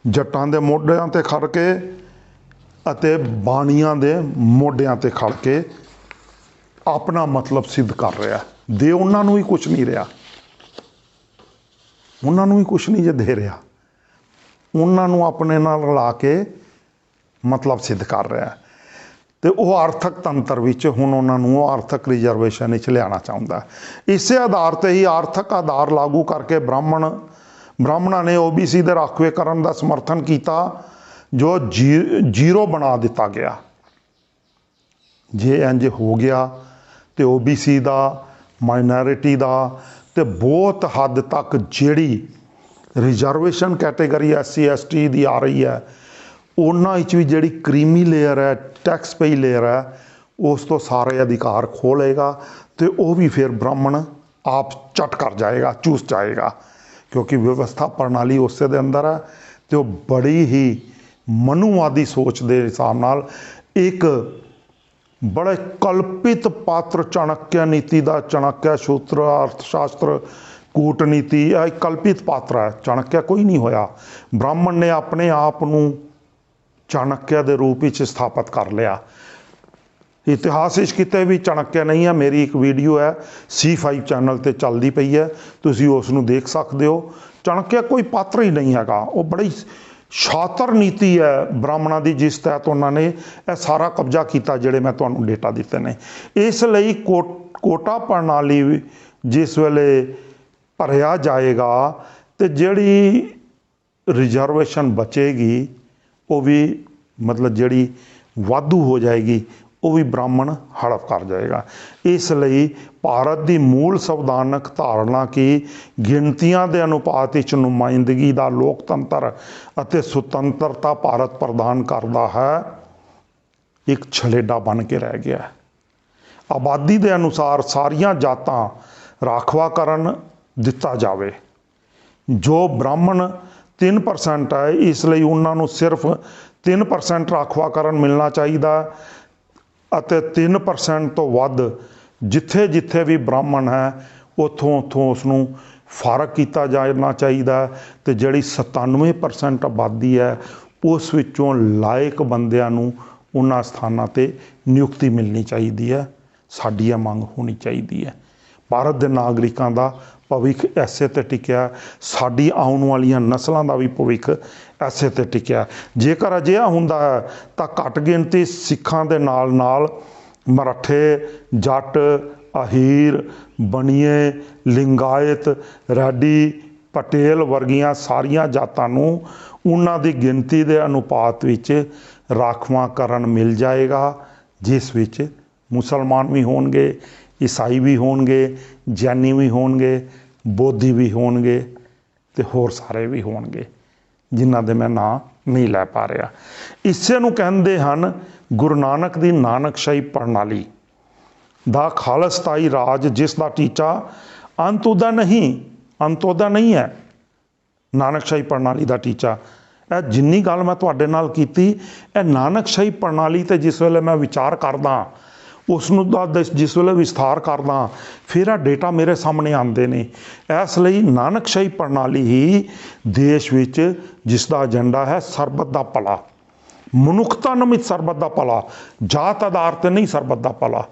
ਜੱਟਾਂ ਦੇ ਮੋਢਿਆਂ 'ਤੇ ਖੜ ਕੇ ਅਤੇ ਬਾਣੀਆਂ ਦੇ ਮੋਢਿਆਂ 'ਤੇ ਖੜ ਕੇ ਆਪਣਾ ਮਤਲਬ ਸਿੱਧ ਕਰ ਰਿਹਾ। ਦੇ ਉਹਨਾਂ ਨੂੰ ਵੀ ਕੁਛ ਨਹੀਂ ਰਿਹਾ, ਉਹਨਾਂ ਨੂੰ ਵੀ ਕੁਛ ਨਹੀਂ ਜੇ ਦੇ ਰਿਹਾ, ਉਹਨਾਂ ਨੂੰ ਆਪਣੇ ਨਾਲ ਰਲਾ ਕੇ ਮਤਲਬ ਸਿੱਧ ਕਰ ਰਿਹਾ। ਤੇ ਉਹ ਆਰਥਕ ਤੰਤਰ ਵਿੱਚ ਹੁਣ ਉਹਨਾਂ ਨੂੰ ਉਹ ਆਰਥਕ ਰਿਜ਼ਰਵੇਸ਼ਨ ਵਿੱਚ ਲਿਆਉਣਾ ਚਾਹੁੰਦਾ। ਇਸੇ ਆਧਾਰ 'ਤੇ ਹੀ ਆਰਥਕ ਆਧਾਰ ਲਾਗੂ ਕਰਕੇ ਬ੍ਰਾਹਮਣਾਂ ਨੇ OBC ਦੇ ਰਾਖਵੇਂਕਰਨ ਦਾ ਸਮਰਥਨ ਕੀਤਾ, ਜੋ ਜ਼ੀਰੋ ਬਣਾ ਦਿੱਤਾ ਗਿਆ। ਜੇ ਇੰਝ ਹੋ ਗਿਆ ਤੇ OBC ਦਾ, ਮਾਈਨੋਰਿਟੀ ਦਾ ਤੇ ਬਹੁਤ ਹੱਦ ਤੱਕ ਜਿਹੜੀ ਰਿਜ਼ਰਵੇਸ਼ਨ ਕੈਟੇਗਰੀ SC ST ਦੀ ਆ ਰਹੀ ਹੈ, ਉਹਨਾਂ ਵਿੱਚ ਵੀ ਜਿਹੜੀ ਕਰੀਮੀ ਲੇਅਰ ਹੈ, ਟੈਕਸ ਪੇਈ ਲੇਅਰ ਹੈ, ਉਸ ਤੋਂ ਸਾਰੇ ਅਧਿਕਾਰ ਖੋਹ ਲਏਗਾ ਤੇ ਉਹ ਵੀ ਫਿਰ ਬ੍ਰਾਹਮਣ ਆਪ ਚੱਟ ਕਰ ਜਾਏਗਾ, ਚੂਸ ਜਾਏਗਾ, ਕਿਉਂਕਿ ਵਿਵਸਥਾ ਪ੍ਰਣਾਲੀ ਉਸੇ ਦੇ ਅੰਦਰ ਹੈ। ਤੇ ਉਹ ਬੜੀ ਹੀ ਮਨੂਵਾਦੀ ਸੋਚ ਦੇ ਹਿਸਾਬ ਨਾਲ ਇੱਕ ਬੜੇ ਕਲਪਿਤ ਪਾਤਰ, ਚਾਣਕਿਆ ਨੀਤੀ ਦਾ, ਚਾਣਕਿਆ ਸੂਤਰ, ਅਰਥ ਸ਼ਾਸਤਰ, ਕੂਟਨੀਤੀ, ਇਹ ਕਲਪਿਤ ਪਾਤਰ ਹੈ। ਚਾਣਕਿਆ ਕੋਈ ਨਹੀਂ ਹੋਇਆ। ਬ੍ਰਾਹਮਣ ਨੇ ਆਪਣੇ ਆਪ ਨੂੰ ਚਾਣਕਿਆ ਦੇ ਰੂਪ ਵਿੱਚ ਸਥਾਪਿਤ ਕਰ ਲਿਆ। ਇਤਿਹਾਸ ਵਿੱਚ ਕਿਤੇ ਵੀ ਚਾਣਕਿਆ ਨਹੀਂ ਹੈ। ਮੇਰੀ ਇੱਕ ਵੀਡੀਓ ਹੈ C5 ਚੈਨਲ 'ਤੇ ਚੱਲਦੀ ਪਈ ਹੈ, ਤੁਸੀਂ ਉਸ ਨੂੰ ਦੇਖ ਸਕਦੇ ਹੋ। ਚਾਣਕਿਆ ਕੋਈ ਪਾਤਰ ਹੀ ਨਹੀਂ ਹੈਗਾ। ਉਹ ਬੜੀ ਸ਼ਾਤਰ ਨੀਤੀ ਹੈ ਬ੍ਰਾਹਮਣਾਂ ਦੀ, ਜਿਸ ਤਹਿਤ ਉਹਨਾਂ ਨੇ ਇਹ ਸਾਰਾ ਕਬਜ਼ਾ ਕੀਤਾ, ਜਿਹੜੇ ਮੈਂ ਤੁਹਾਨੂੰ ਡੇਟਾ ਦਿੱਤੇ ਨੇ। ਇਸ ਲਈ ਕੋਟਾ ਪ੍ਰਣਾਲੀ ਜਿਸ ਵੇਲੇ ਭਰਿਆ ਜਾਏਗਾ ਤੇ ਜਿਹੜੀ ਰਿਜ਼ਰਵੇਸ਼ਨ ਬਚੇਗੀ ਉਹ ਵੀ ਮਤਲਬ ਜਿਹੜੀ ਵਾਧੂ ਹੋ ਜਾਏਗੀ, ਉਹ ਵੀ ਬ੍ਰਾਹਮਣ ਹੜਪ ਕਰ ਜਾਏਗਾ। ਇਸ ਲਈ ਭਾਰਤ ਦੀ ਮੂਲ ਸੰਵਿਧਾਨਕ ਧਾਰਨਾ ਕਿ ਗਿਣਤੀਆਂ ਦੇ ਅਨੁਪਾਤ ਵਿੱਚ ਨੁਮਾਇੰਦਗੀ ਦਾ ਲੋਕਤੰਤਰ ਅਤੇ ਸੁਤੰਤਰਤਾ ਭਾਰਤ ਪ੍ਰਦਾਨ ਕਰਦਾ ਹੈ, ਇੱਕ ਛਲੇਡਾ ਬਣ ਕੇ ਰਹਿ ਗਿਆ। ਆਬਾਦੀ ਦੇ ਅਨੁਸਾਰ ਸਾਰੀਆਂ ਜਾਤਾਂ ਰਾਖਵਾਂਕਰਨ ਦਿੱਤਾ ਜਾਵੇ। ਜੋ ਬ੍ਰਾਹਮਣ 3% ਹੈ, ਇਸ ਲਈ ਉਹਨਾਂ ਨੂੰ ਸਿਰਫ 3% ਰਾਖਵਾਂਕਰਨ ਮਿਲਣਾ ਚਾਹੀਦਾ ਅਤੇ 3% ਤੋਂ ਵੱਧ ਜਿੱਥੇ ਜਿੱਥੇ ਵੀ ਬ੍ਰਾਹਮਣ ਹੈ ਉੱਥੋਂ ਉਸ ਨੂੰ ਫਰਕ ਕੀਤਾ ਜਾਣਾ ਚਾਹੀਦਾ। ਅਤੇ ਜਿਹੜੀ 97% ਆਬਾਦੀ ਹੈ ਉਸ ਵਿੱਚੋਂ ਲਾਇਕ ਬੰਦਿਆਂ ਨੂੰ ਉਹਨਾਂ ਸਥਾਨਾਂ 'ਤੇ ਨਿਯੁਕਤੀ ਮਿਲਣੀ ਚਾਹੀਦੀ ਹੈ। ਸਾਡੀ ਇਹ ਮੰਗ ਹੋਣੀ ਚਾਹੀਦੀ ਹੈ। ਭਾਰਤ ਦੇ ਨਾਗਰਿਕਾਂ ਦਾ ਭਵਿੱਖ ਐਸੇ 'ਤੇ ਟਿਕਿਆ, ਸਾਡੀ ਆਉਣ ਵਾਲੀਆਂ ਨਸਲਾਂ ਦਾ ਵੀ ਭਵਿੱਖ ਐਸੇ 'ਤੇ ਟਿਕਿਆ। ਜੇਕਰ ਅਜਿਹਾ ਹੁੰਦਾ ਹੈ ਤਾਂ ਘੱਟ ਗਿਣਤੀ ਸਿੱਖਾਂ ਦੇ ਨਾਲ ਨਾਲ ਮਰਾਠੇ, ਜੱਟ, अहीर, बणीए, लिंगायत, रैडी, पटेल वर्गियां सारिया जातां नूं उन्हां दी गिनती दे अनुपात विच राखवांकरण मिल जाएगा, जिस विच मुसलमान भी होणगे, ईसाई भी होणगे, जैनी भी होणगे, बोधी भी होणगे ते होर सारे भी होणगे जिन्हां दे मैं नां नहीं लै पा रहा। इसे नूं कहंदे हन गुरु नानक दी नानकशाही प्रणाली दा खालसताई राज, जिस दा टीचा अंत उहदा नहीं है। नानकशाही प्रणाली दा टीचा जिन्नी गल मैं तुहाडे नाल कीती, नानकशाही प्रणाली ते जिस वेले मैं विचार करदा उसनूं जिस वेले विस्तार करदा फिर डेटा मेरे सामने आते ने। इसलिए नानकशाही प्रणाली ही देश विच जिसका एजेंडा है सरबत दा भला, मनुखता नमित सरबत दा भला, जात आधार ते नहीं सरबत दा भला,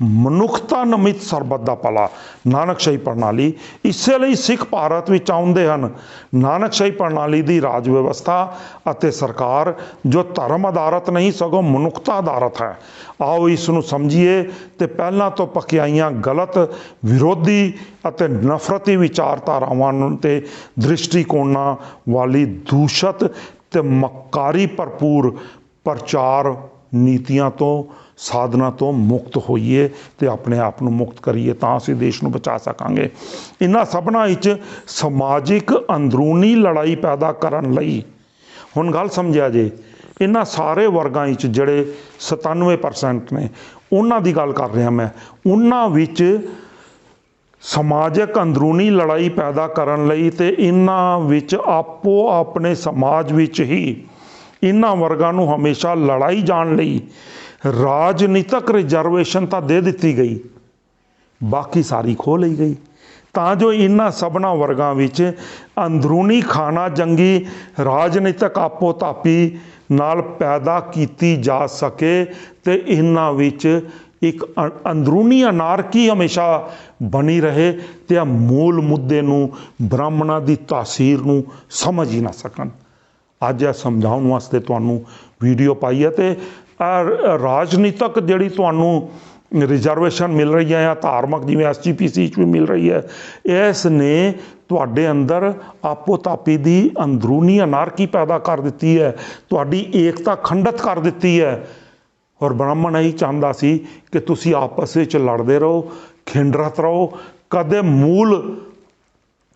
मनुखता नमित सरबत दा भला, नानकशाही प्रणाली। इसे लिए सिख भारत विच आउंदे हन। नानकशाही प्रणाली दी राज व्यवस्था अते सरकार जो धर्म आधारित नहीं सगों मनुखता आधारित है। आओ इस नूं समझिए ते पहलां तो पकियाईयां गलत, विरोधी अते नफरती विचारधारावां ते दृष्टिकोणां वाली दूषित ते मकारी भरपूर प्रचार नीतियां तो साधना तो मुक्त होइए ते अपने आप नूं मुक्त करिए, तां असीं देश नूं बचा सकांगे। इन्हां सबना विच समाजिक अंदरूनी लड़ाई पैदा करन लई हुण गल समझिया जे, इन्हां सारे वर्गां विच जिहड़े 97% ने उन्हां दी गल कर रहा मैं, उन्हां विच समाजिक अंदरूनी लड़ाई पैदा करन लई ते इन्हां विच आपो अपने समाज विच ही इन्हां वर्गां नूं हमेशा लड़ाई जाण लई राजनीतिक रिजर्वेशन तो दे दी गई, बाकी सारी खो ली गई, तां जो इन्हां सबना वर्गां विच अंदरूनी खाना जंगी राजनीतिक आपो तापी नाल पैदा की जा सके ते इन्हां विच एक अंदरूनी अनारकी हमेशा बनी रहे ते मूल मुद्दे नूं ब्राह्मणां दी तासीर नूं समझ ही ना सकन। अज यह समझाउण वास्ते तुहानूं वीडियो पाई है ते राजनीतिक जिहड़ी तुहानूं रिजर्वेशन मिल रही है या धार्मिक जिवें SGPC भी मिल रही है, इसने तुहाडे अंदर आपो तापी दी अंदरूनी अनारकी पैदा कर दिती है, तुहाडी एकता खंडित कर दिती है। और ब्राह्मण यही चाहता सी कि तुसी आपस में लड़ते रहो, खिंडरत रहो, कदे मूल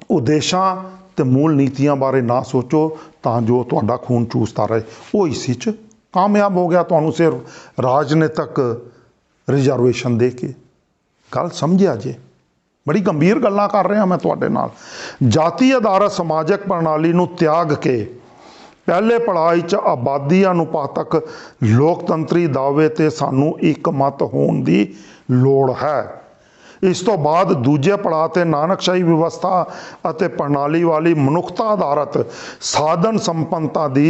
उद्देशां ते मूल नीतियां बारे ना सोचो, तां जो तुहाडा खून चूसता रहे। वो इसी च कामयाब हो गया, तुहानूं सिर्फ राजनीतिक रिजर्वेशन दे के। गल समझिया जे, बड़ी गंभीर गल्लां कर रहा मैं तुहाडे नाल। जाति आधारित समाजिक प्रणाली नूं त्याग के पहले पड़ाई च आबादी अनुपातक लोकतंत्री दावे ते सानूं एक मत होण दी लोड़ है। इस तो बाद दूजे पड़ाव ते नानकशाही व्यवस्था अते प्रणाली वाली मनुखता आधारित साधन संपन्नता दी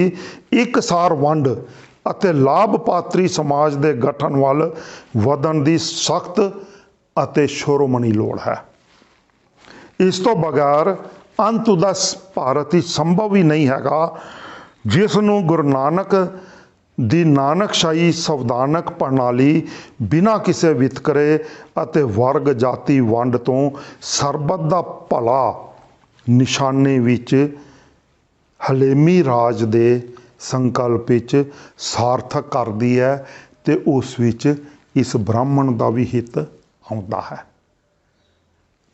एकसार वंड अते लाभपात्री समाज के गठन वाल वधन की सख्त अते शोरोमणी लोड़ है। इस तो बगैर अंत उदा भारत ही संभव ही नहीं हैगा, जिसनूं गुरु नानक दी नानकशाही संविधानक प्रणाली बिना किसी वितकरे अते वर्ग जाति वंड तो सरबत दा भला निशाने विच हलेमी राज दे संकल्प विच सार्थक करदी है ते उस विच इस ब्राह्मण दा भी हित आउंदा है।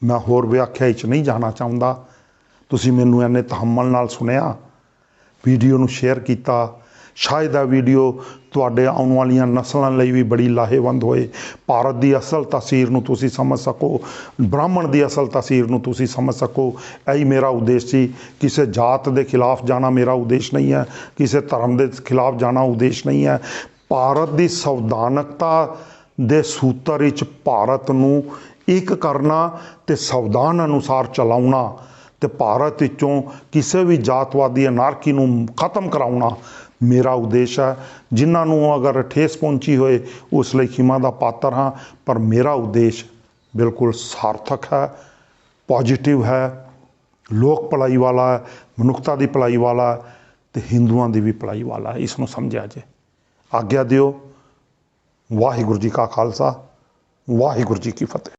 मैं होर व्याख्या विच नहीं जाना चाहुंदा, तुसीं मैनूं इन्ने तहम्मल नाल सुनिया, वीडियो नूं शेयर किया, शायद आ वीडियो तुहाडे आउण वालियां नस्लां लई भी बड़ी लाहेवंद होए, भारत की असल तस्वीर नूं तुसीं समझ सको, ब्राह्मण की असल तस्वीर नूं तुसीं समझ सको। यही मेरा उद्देश्य सी, किसी जात के खिलाफ जाना मेरा उद्देश्य नहीं है, किसी धर्म के खिलाफ जाना उद्देश्य नहीं है। भारत की संविधानकता दे सूत्र विच भारत नूं एक करना ते संविधान अनुसार चलाउणा ते भारत विचों किसी भी जातवादी अनारकी नूं खत्म कराउणा मेरा उद्देश्य है। जिन्होंने अगर ठेस पहुँची होए उस लिए खिमा का पात्र हाँ, पर मेरा उद्देश्य बिल्कुल सार्थक है, पॉजिटिव है, लोक भलाई वाला है, मनुखता की भलाई वाला है, तो हिंदुओं की भी भलाई वाला है। इसनों समझिया जे। आग्ञा दिओ। वाहिगुरू जी का खालसा, वाहिगुरू जी की फतेह।